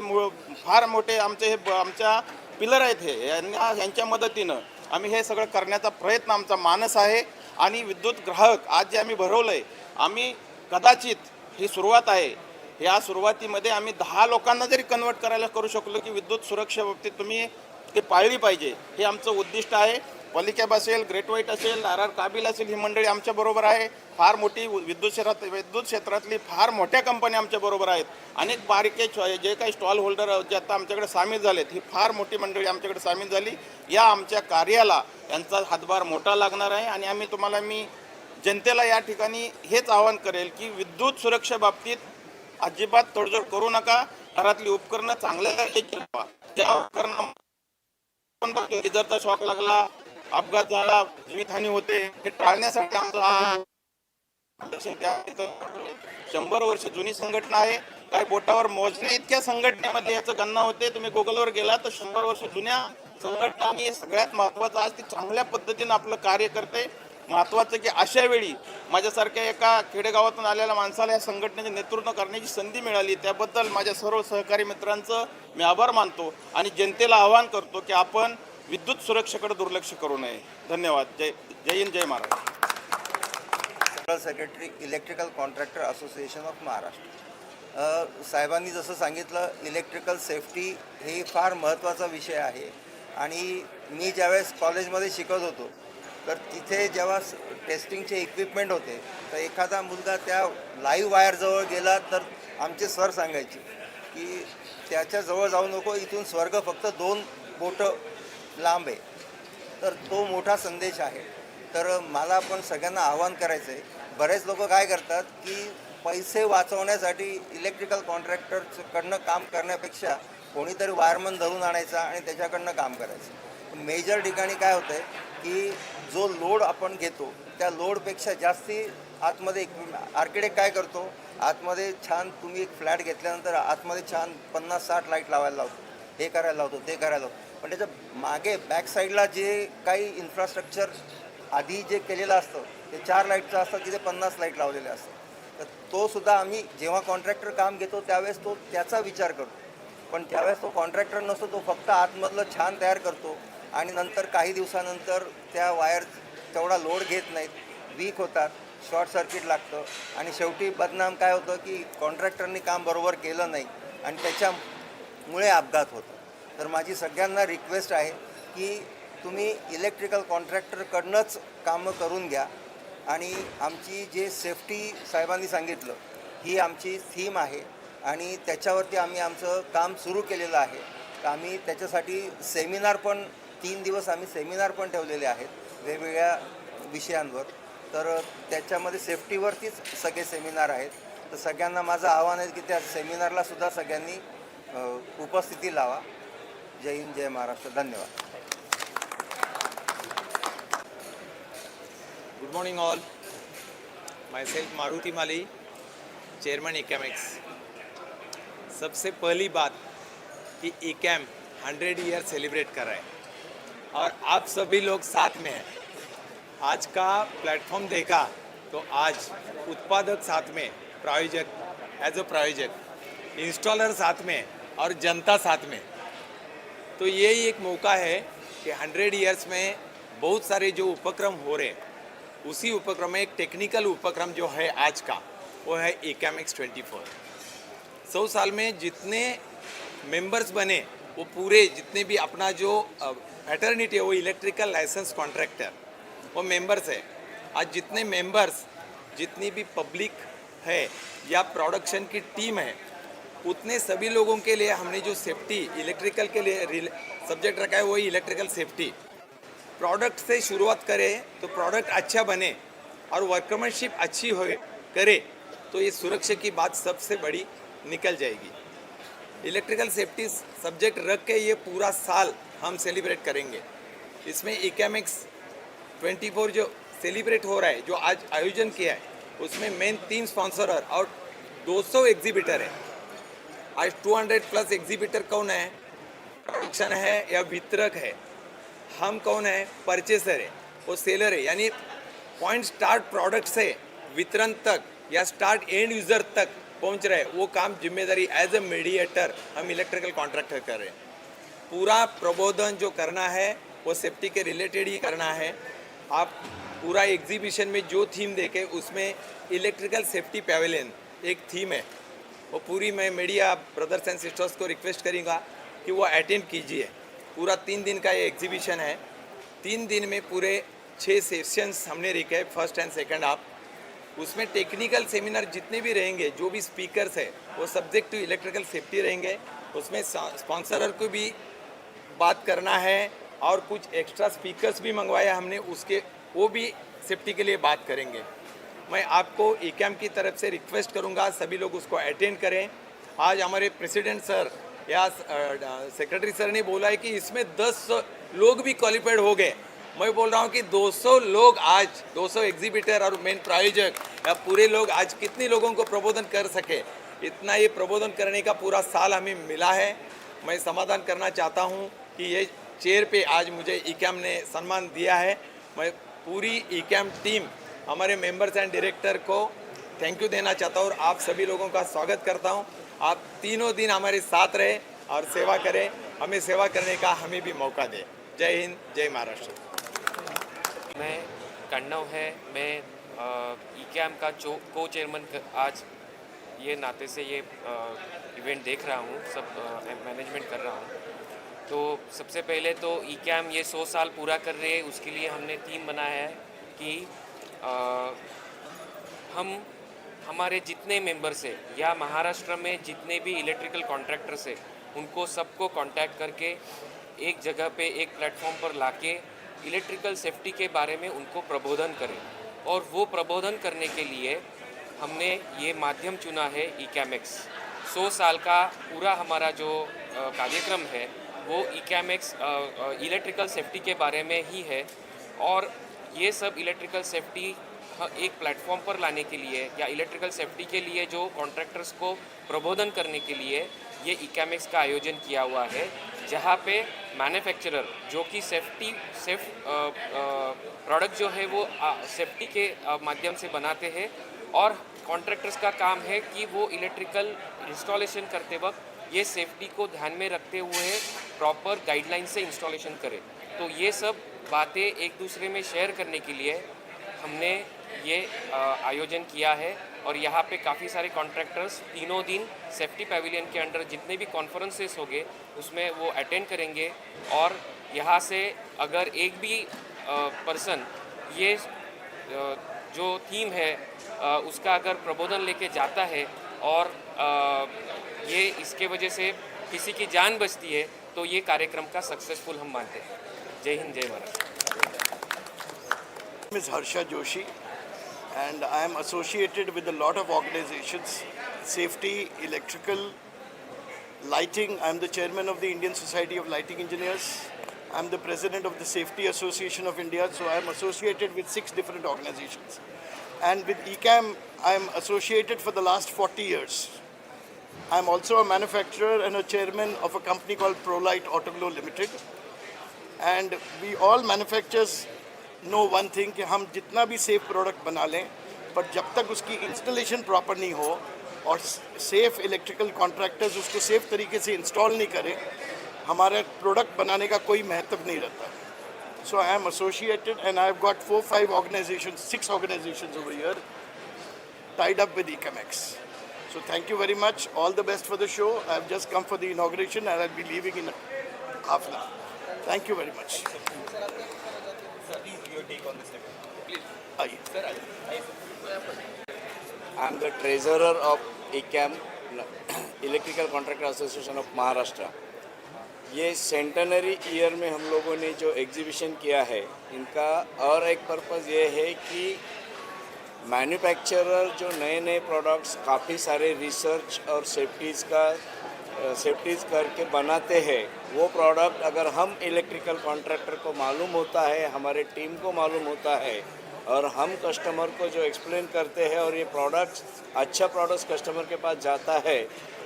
B: फार मोठे आमच्या पिलर आहेत हे यांच्या मदतीनं आम्ही हे सगळं करण्याचा प्रयत्न आमचा मानस आहे। आणि विद्युत ग्राहक आज जे आम्ही भरवलं आहे आम्ही कदाचित ही सुरुवात आहे, या सुरुवातीमध्ये आम्ही 10 लोकांना जरी कन्वर्ट करायला करू शकलो की विद्युत सुरक्षेबाबतीत तुम्ही ते पाळली पाहिजे हे आमचं उद्दिष्ट आहे। पॉलिकॅब असेल, ग्रेट व्हाईट असेल, RR काबिल असेल ही मंडळी आमच्याबरोबर आहे। फार मोठी विद्युत क्षेत्रातली फार मोठ्या कंपन्या आमच्याबरोबर आहेत। अनेक बारीके जे काही स्टॉल होल्डर जे आता आमच्याकडे सामील झालेत ही फार मोठी मंडळी आमच्याकडे सामील झाली। या आमच्या कार्याला यांचा हातभार मोठा लागणार आहे आणि मी जनतेला या ठिकाणी हेच आवाहन करेल की विद्युत सुरक्षेबाबतीत अजिबात तडजोड करू नका। घरातली उपकरणं चांगल्या ठेवा, त्या उपकरणं जर शॉक लागला, अपघात झाला, जीवितहानी होते हे टाळण्यासाठी आमचा 100 वर्ष जुनी संघटना आहे। काही बोटावर मोजणे इतक्या संघटनेमध्ये याचं गणना होते। तुम्ही गुगलवर गेला तर 100 वर्ष जुन्या संघटना आणि सगळ्यात महत्त्वाचं आज ती चांगल्या पद्धतीनं आपलं कार्य करते। महत्त्वाचं की अशा वेळी माझ्यासारख्या एका खेडेगावातून आलेल्या माणसाला या संघटनेचे नेतृत्व करण्याची संधी मिळाली त्याबद्दल माझ्या सर्व सहकारी मित्रांचं मी आभार मानतो आणि जनतेला आवाहन करतो की आपण विद्युत सुरक्षेकडे दुर्लक्ष करू नये। धन्यवाद। जय हिंद, जय Maharashtra.
L: Secretary electrical contractor association of Maharashtra. साहेबांनी जसं सांगितलं इलेक्ट्रिकल सेफ्टी हे फार महत्त्वाचा विषय आहे आणि मी ज्यावेळेस कॉलेजमध्ये शिकत होतो तर तिथे जेव्हा टेस्टिंगचे इक्विपमेंट होते तर एखादा मुलगा त्या लाईव्ह वायरजवळ गेला तर आमचे सर सांगायचे की त्याच्याजवळ जाऊ नको, इथून स्वर्ग फक्त 2 बोटं लांब आहे। तर तो मोठा संदेश आहे. तर मला पण सगळ्यांना आवाहन करायचं आहे. बरेच लोक काय करतात की पैसे वाचवण्यासाठी इलेक्ट्रिकल कॉन्ट्रॅक्टरकडनं काम करण्यापेक्षा कोणीतरी वायरमन धरून आणायचा आणि त्याच्याकडनं काम करायचं. मेजर ठिकाणी काय होतं आहे की जो लोड आपण घेतो त्या लोडपेक्षा जास्ती आतमध्ये आर्किटेक्ट काय करतो, आतमध्ये छान तुम्ही एक फ्लॅट घेतल्यानंतर आतमध्ये छान 50-60 लाईट लावायला लावतो, हे करायला लावतो, ते करायला लावतो. पण त्याच्या मागे बॅक साईडला जे काही इन्फ्रास्ट्रक्चर आधी जे केलेलं असतं ते 4 लाईटचं असतं, तिथे 50 लाईट लावलेले असतात. तर तो सुद्धा आम्ही जेव्हा कॉन्ट्रॅक्टर काम घेतो त्यावेळेस तो त्याचा विचार करतो. पण त्यावेळेस तो कॉन्ट्रॅक्टर नसतो, तो फक्त आतमधलं छान तयार करतो आणि नंतर काही दिवसानंतर त्या वायर तेवढा लोड घेत नाहीत, वीक होतात, शॉर्ट सर्किट लागतं आणि शेवटी बदनाम काय होतं की कॉन्ट्रॅक्टरनी काम बरोबर केलं नाही आणि त्याच्यामुळे अपघात होतो. तर माझी सगळ्यांना रिक्वेस्ट आहे की तुम्ही इलेक्ट्रिकल कॉन्ट्रॅक्टरकडनंच कामं करून घ्या आणि आमची जे सेफ्टी साहेबांनी सांगितलं ही आमची थीम आहे आणि त्याच्यावरती आम्ही आमचं काम सुरू केलेलं आहे. तर आम्ही त्याच्यासाठी सेमिनार पण 3 दिवस आम्ही सेमिनार पण ठेवलेले आहेत वेगवेगळ्या विषयांवर. तर त्याच्यामध्ये सेफ्टीवरतीच सगळे सेमिनार आहेत. तर सगळ्यांना माझं आव्हान आहे की त्या सेमिनारला सुद्धा सगळ्यांनी उपस्थिती लावा. जय हिंद, जय महाराष्ट्र. धन्यवाद.
M: Good morning all. Myself Maruti Mali, Chairman ECAMX. सबसे पहली बात कि ECAM 100 ईयर सेलिब्रेट कर रहा है और आप सभी लोग साथ में हैं. आज का प्लेटफॉर्म देखा तो आज उत्पादक साथ में, प्रायोजक एज अ प्रायोजक, इंस्टॉलर साथ में और जनता साथ में. तो यही एक मौका है कि 100 ईयर्स में बहुत सारे जो उपक्रम हो रहे हैं उसी उपक्रम में एक टेक्निकल उपक्रम जो है आज का वो है ECAMX 24. 100 साल में जितने मेंबर्स बने वो पूरे जितने भी अपना जो फैटर्निटी है वो इलेक्ट्रिकल लाइसेंस कॉन्ट्रैक्टर वो मेंबर्स है. आज जितने मेंबर्स, जितनी भी पब्लिक है या प्रोडक्शन की टीम है, उतने सभी लोगों के लिए हमने जो सेफ्टी इलेक्ट्रिकल के लिए सब्जेक्ट रखा है वही इलेक्ट्रिकल सेफ्टी. प्रोडक्ट से शुरुआत करें तो प्रोडक्ट अच्छा बने और वर्कमैनशिप अच्छी हो करे तो ये सुरक्षा की बात सबसे बड़ी निकल जाएगी. इलेक्ट्रिकल सेफ्टी सब्जेक्ट रख के ये पूरा साल हम सेलिब्रेट करेंगे. इसमें ECAMX 24 जो सेलिब्रेट हो रहा है, जो आज आयोजन किया है, उसमें मेन 3 स्पॉन्सर और 200 एग्जीबिटर है. आज 200+ एग्जीबिटर कौन है? प्रोडक्शन है या वितरक है. हम कौन है? परचेसर है, वो सेलर है. यानी पॉइंट स्टार्ट प्रोडक्ट से वितरण तक या स्टार्ट एंड यूज़र तक पहुंच रहे, वो काम जिम्मेदारी एज ए मीडिएटर हम इलेक्ट्रिकल कॉन्ट्रैक्टर कर रहे हैं. पूरा प्रबोधन जो करना है वो सेफ्टी के रिलेटेड ही करना है. आप पूरा एग्जीबिशन में जो थीम देखें उसमें इलेक्ट्रिकल सेफ्टी पैवेलियन एक थीम है. वो पूरी मैं मीडिया ब्रदर्स एंड सिस्टर्स को रिक्वेस्ट करूँगा कि वो अटेंड कीजिए. पूरा 3 दिन का ये एग्जीबिशन है. 3 दिन में पूरे 6 सेशंस हमने रखे, फर्स्ट एंड सेकंड हाफ. उसमें टेक्निकल सेमिनार जितने भी रहेंगे, जो भी स्पीकर्स है वो सब्जेक्ट टू इलेक्ट्रिकल सेफ्टी रहेंगे. उसमें स्पॉन्सर को भी बात करना है और कुछ एक्स्ट्रा स्पीकर्स भी मंगवाया हमने, उसके वो भी सेफ्टी के लिए बात करेंगे. मैं आपको ECAM की तरफ से रिक्वेस्ट करूंगा सभी लोग उसको अटेंड करें. आज हमारे प्रेसिडेंट सर या सेक्रेटरी सर ने बोला है कि इसमें 10 लोग भी क्वालिफाइड हो गए. मैं बोल रहा हूँ कि 200 लोग आज, 200 एग्जीबिटर और मेन प्रायोजक या पूरे लोग आज कितने लोगों को प्रबोधन कर सके, इतना ये प्रबोधन करने का पूरा साल हमें मिला है. मैं समाधान करना चाहता हूँ कि ये चेयर पे आज मुझे ECAM ने सम्मान दिया है. मैं पूरी ECAM टीम, हमारे मेंबर्स एंड डायरेक्टर को थैंक यू देना चाहता हूँ और आप सभी लोगों का स्वागत करता हूँ. आप तीनों दिन हमारे साथ रहे और सेवा करें. हमें सेवा करने का हमें भी मौका दें. जय हिंद, जय महाराष्ट्र.
J: मैं कन्नव है. मैं ECAM का को चेयरमैन आज ये नाते से ये इवेंट देख रहा हूँ, सब मैनेजमेंट कर रहा हूँ. तो सबसे पहले तो ECAM ये 100 साल पूरा कर रहे हैं, उसके लिए हमने थीम बनाया है कि हम हमारे जितने मेंबर्स हैं या महाराष्ट्र में जितने भी इलेक्ट्रिकल कॉन्ट्रैक्टर्स हैं उनको सबको कांटेक्ट करके एक जगह पे एक प्लेटफॉर्म पर लाके इलेक्ट्रिकल सेफ्टी के बारे में उनको प्रबोधन करें। और वो प्रबोधन करने के लिए हमने ये माध्यम चुना है इकैमेक्स। 100 साल का पूरा हमारा जो कार्यक्रम है वो इकैमेक्स इलेक्ट्रिकल सेफ्टी के बारे में ही है। और ये सब इलेक्ट्रिकल सेफ्टी एक प्लेटफॉर्म पर लाने के लिए या इलेक्ट्रिकल सेफ्टी के लिए जो कॉन्ट्रैक्टर्स को प्रबोधन करने के लिए ये इकैमेक्स का आयोजन किया हुआ है, जहाँ पे मैन्युफैक्चरर जो कि सेफ प्रोडक्ट जो है वो सेफ्टी के माध्यम से बनाते हैं और कॉन्ट्रैक्टर्स का काम है कि वो इलेक्ट्रिकल इंस्टॉलेशन करते वक्त ये सेफ्टी को ध्यान में रखते हुए प्रॉपर गाइडलाइन से इंस्टॉलेशन करें। तो ये सब बातें एक दूसरे में शेयर करने के लिए हमने ये आयोजन किया है। और यहाँ पे काफ़ी सारे कॉन्ट्रैक्टर्स तीनों दिन सेफ्टी पैविलियन के अंडर जितने भी कॉन्फ्रेंसेस होंगे उसमें वो अटेंड करेंगे। और यहाँ से अगर एक भी पर्सन ये जो थीम है उसका अगर प्रबोधन लेके जाता है और ये इसके वजह से किसी की जान बचती है तो ये कार्यक्रम का सक्सेसफुल हम मानते हैं। जय हिंद, जय Maharashtra.
N: My name is Harsha Joshi and I am associated with a lot of organizations, safety, electrical, lighting. I am the chairman of the Indian Society of Lighting Engineers. I am the president of the Safety Association of India, so I am associated with 6 different organizations. And with ECAM, I am associated for the last 40 years. I am also a manufacturer and a chairman of a company called ProLight Autoglow Limited. And we all manufacturers know one thing कि हम जितना भी safe product बना लें, but जब तक उसकी installation proper नहीं हो और सेफ इलेक्ट्रिकल कॉन्ट्रैक्टर्स उसको सेफ तरीके से इंस्टॉल नहीं करें, हमारे प्रोडक्ट बनाने का कोई महत्व नहीं रहता। So I am associated and I have got 4-5 organizations, 6 organizations over here tied up with ECAMEX. So thank you very much. All the best for the show. I have just come for the inauguration and I'll be leaving in half an hour. Thank you very much.
O: I am the treasurer of ECAM, Electrical Contractor Association of Maharashtra. ये centenary year में हम लोगों ने जो exhibition KIA है, इनका और एक purpose ये है कि मैन्युफैक्चरर जो नए नए प्रोडक्ट्स काफ़ी सारे रिसर्च और सेफ्टीज़ करके बनाते हैं, वो प्रोडक्ट अगर हम इलेक्ट्रिकल कॉन्ट्रैक्टर को मालूम होता है, हमारे टीम को मालूम होता है और हम कस्टमर को जो एक्सप्लेन करते हैं और ये प्रोडक्ट्स अच्छा प्रोडक्ट्स कस्टमर के पास जाता है,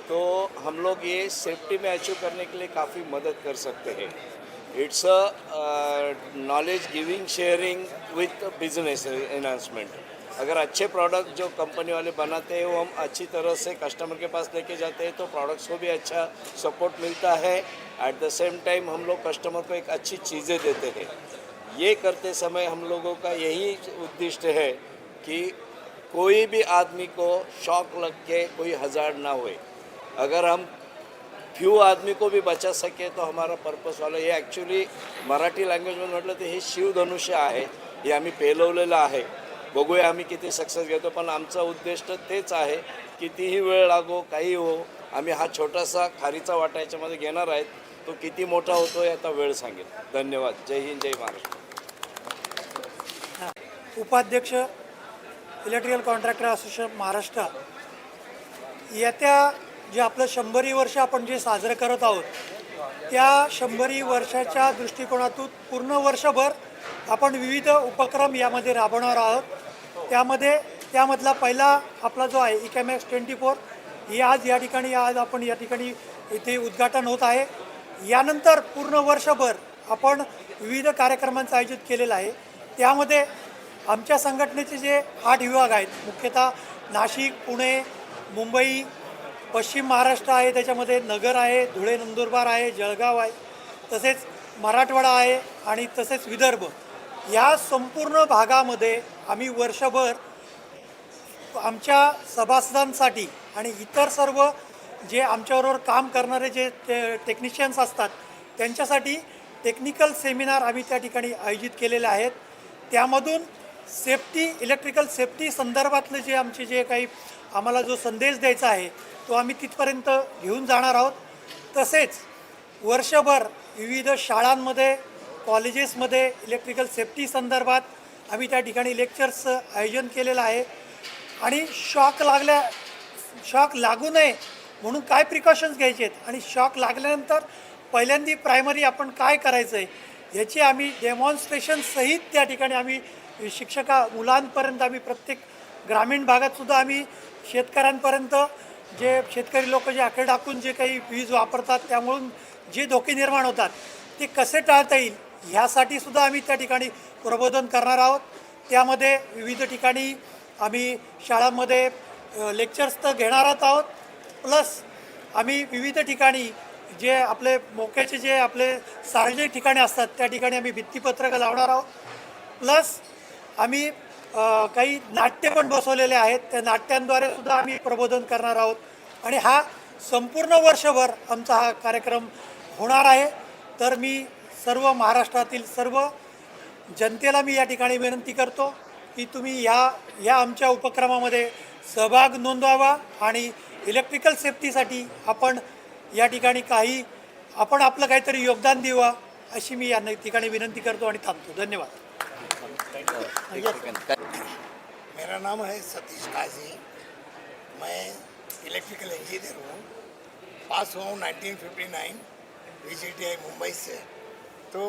O: तो हम लोग ये सेफ्टी में अचीव करने के लिए काफ़ी मदद कर सकते हैं। It's a knowledge giving sharing with business enhancement. अगर अच्छे प्रोडक्ट जो कंपनी वाले बनाते हैं वो हम अच्छी तरह से कस्टमर के पास लेके जाते हैं तो प्रोडक्ट्स को भी अच्छा सपोर्ट मिलता है। एट द सेम टाइम हम लोग कस्टमर को एक अच्छी चीज़ें देते हैं। ये करते समय हम लोगों का यही उद्देश्य है कि कोई भी आदमी को शॉक लग के कोई हज़ार्ड ना होए। अगर हम फ्यू आदमी को भी बचा सके तो हमारा पर्पस वाला हे ॲक्च्युली मराठी लँग्वेजमध्ये म्हटलं तर हे शिवधनुष्य आहे, हे आम्ही पेलवलेलं आहे। बघूया आम्ही किती सक्सेस घेतो, पण आमचा उद्दिष्ट तेच आहे, कितीही वेळ लागो काही हो, आम्ही हा छोटासा खारीचा वाटा याच्यामध्ये घेणार आहेत। तो किती मोठा होतो हे आता वेळ सांगेल। धन्यवाद। जय हिंद, जय महाराष्ट्र।
P: उपाध्यक्ष इलेक्ट्रिकल कॉन्ट्रॅक्टर असोसिएशन महाराष्ट्र, येत्या जे आपलं 100 वर्ष आपण जे साजरं करत आहोत, त्या 100 वर्षाच्या दृष्टिकोनातून पूर्ण वर्षभर आपण विविध उपक्रम यामध्ये राबवणार आहोत। त्यामधला पहिला आपला जो आहे इकॅमेक्स 24 ही आज आपण या ठिकाणी इथे उद्घाटन होत आहे। यानंतर पूर्ण वर्षभर आपण विविध कार्यक्रमांचं आयोजित केलेलं आहे। त्यामध्ये आमच्या संघटनेचे जे 8 विभाग आहेत, मुख्यतः नाशिक, पुणे, मुंबई, पश्चिम महाराष्ट्र आहे, त्याच्यामध्ये नगर आहे, धुळे नंदुरबार आहे, जळगाव आहे, तसेच मराठवाडा आहे आणि तसेच विदर्भ, या संपूर्ण भागामध्ये आम्ही वर्षभर आमच्या सभासदांसाठी आणि इतर सर्व जे आमच्याबरोबर काम करणारे जे टेक्निशियन्स असतात त्यांच्यासाठी टेक्निकल सेमिनार आम्ही त्या ठिकाणी आयोजित केलेले आहेत। त्यामधून इलेक्ट्रिकल सेफ्टी संदर्भातले जे आमचे जे काही आम्हाला जो संदेश द्यायचा आहे तो आम्ही तिथपर्यंत घेऊन जाणार आहोत। तसेच वर्षभर विविध शाळांमध्ये, कॉलेजेसमध्ये इलेक्ट्रिकल सेफ्टी संदर्भात आम्ही त्या ठिकाणी लेक्चर्सचं आयोजन केलेलं आहे आणि शॉक लागू नये म्हणून काय प्रिकॉशन्स घ्यायचे आहेत आणि शॉक लागल्यानंतर पहिल्यांदा प्रायमरी आपण काय करायचं आहे याची आम्ही डेमॉन्स्ट्रेशन सहित त्या ठिकाणी आम्ही मुलांपर्यंत आम्ही प्रत्येक ग्रामीण भागातसुद्धा आम्ही शेतकऱ्यांपर्यंत जे शेतकरी लोक जे आकडे टाकून जे काही वीज वापरतात त्यामुळून जे धोके निर्माण होतात ते कसे टाळता येईल ह्यासाठी सुद्धा आम्ही त्या ठिकाणी प्रबोधन करणार आहोत. त्यामध्ये विविध ठिकाणी आम्ही शाळांमध्ये लेक्चर्स तर घेणारच आहोत, प्लस आम्ही विविध ठिकाणी जे आपले मोक्याचे जे आपले सार्वजनिक ठिकाणी असतात त्या ठिकाणी आम्ही भित्तीपत्रकं लावणार आहोत. प्लस आम्ही काही नाट्य पण बसवलेले आहेत, त्या नाट्यांद्वारे सुद्धा आम्ही प्रबोधन करणार आहोत आणि हा संपूर्ण वर्षभर आमचा हा कार्यक्रम होणार आहे. तर मी सर्व महाराष्ट्रातील सर्व जनतेला मी या ठिकाणी विनंती करतो की तुम्ही या आमच्या उपक्रमामध्ये सहभाग नोंदवावा आणि इलेक्ट्रिकल सेफ्टीसाठी आपण या ठिकाणी आपलं काहीतरी योगदान द्यावा अशी मी या ठिकाणी विनंती करतो आणि थांबतो. धन्यवाद.
Q: मेरा नाम है सतीश काजी, मैं इलेक्ट्रिकल इंजीनियर हूँ, पास हुआ हूँ 1959 VCTI मुंबई से. तो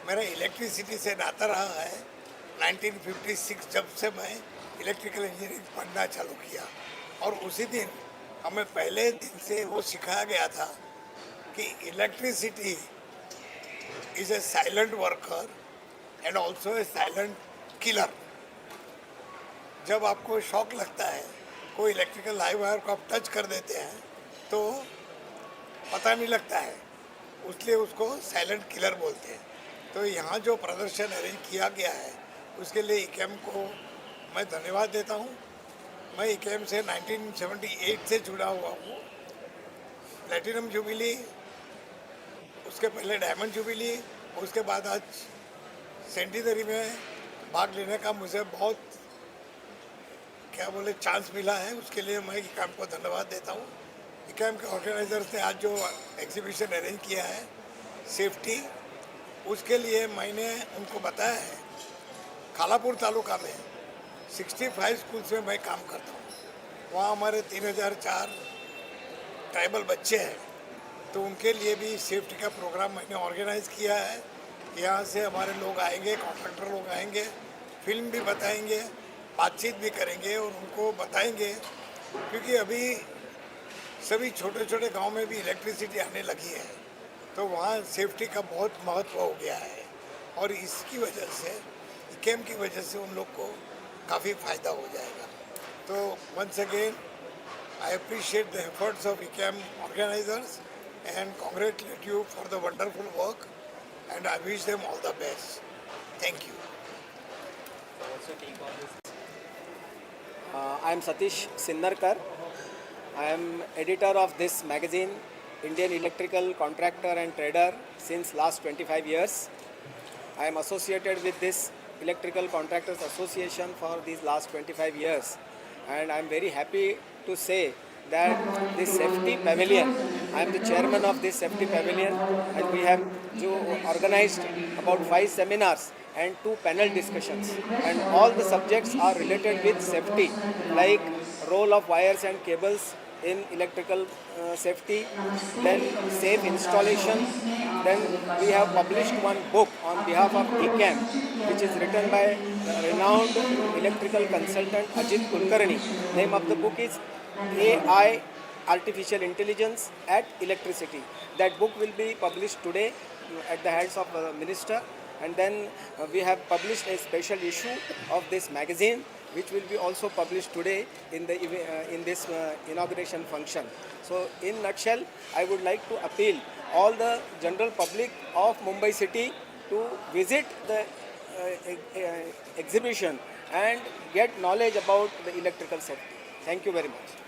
Q: मेरा इलेक्ट्रिसिटी से नाता रहा है 1956 जब से मैं इलेक्ट्रिकल इंजीनियरिंग पढ़ना चालू किया और उसी दिन हमें पहले दिन से वो सिखाया गया था कि electricity is a silent worker end also a silent killer. जब आपको शॉक लगता है, कोई इलेक्ट्रिकल लाइव वायर को आप टच कर देते हैं तो पता नहीं लगता है, इसलिए उसको साइलेंट किलर बोलते हैं. तो यहाँ जो प्रदर्शन अरेंज किया गया है उसके लिए ICAM को मैं धन्यवाद देता हूँ. मैं ICAM से 1978 से जुड़ा हुआ हूँ. प्लेटिनम जुबिली, उसके पहले डायमंड जुबिली, उसके बाद आज सेंटिनरी में भाग लेने का मुझे बहुत चांस मिला है. उसके लिए मैं ICAM को धन्यवाद देता हूँ. ICAM के ऑर्गेनाइजर्स ने आज जो एग्जीबिशन अरेंज किया है सेफ्टी, उसके लिए मैंने उनको बताया है. खालापुर तालुका में 65 स्कूल्स में मैं काम करता हूँ. वहाँ हमारे 3004 ट्राइबल बच्चे हैं, तो उनके लिए भी सेफ्टी का प्रोग्राम मैंने ऑर्गेनाइज़ किया है. यहाँ से हमारे लोग आएंगे, कॉन्ट्रैक्टर लोग आएंगे, फिल्म भी बताएंगे, बातचीत भी करेंगे और उनको बताएंगे, क्योंकि अभी सभी छोटे छोटे गांव में भी इलेक्ट्रिसिटी आने लगी है, तो वहाँ सेफ्टी का बहुत महत्व हो गया है. और इसकी वजह से ICAM की वजह से उन लोग को काफ़ी फ़ायदा हो जाएगा. तो once again I appreciate the efforts of ICAM organisers and congratulate you for the wonderful work and I wish them all the best. Thank you.
R: I am Satish Sinnarkar. I am editor of this magazine, Indian Electrical Contractor and Trader, since last 25 years. I am associated with this Electrical Contractors Association for these last 25 years, and I am very happy to say that this safety pavilion, I am the chairman of this safety pavilion, and we have organized about 5 seminars and 2 panel discussions, and all the subjects are related with safety, like role of wires and cables in electrical safety, then safe installation. Then we have published one book on behalf of ICAM, which is written by renowned electrical consultant Ajit Kulkarni. Name of the book is AI, Artificial Intelligence at Electricity. That book will be published today at the hands of the minister, and then we have published a special issue of this magazine, which will be also published today in this inauguration function. So in nutshell, I would like to appeal all the general public of Mumbai city to visit the exhibition and get knowledge about the electrical safety. Thank you very much.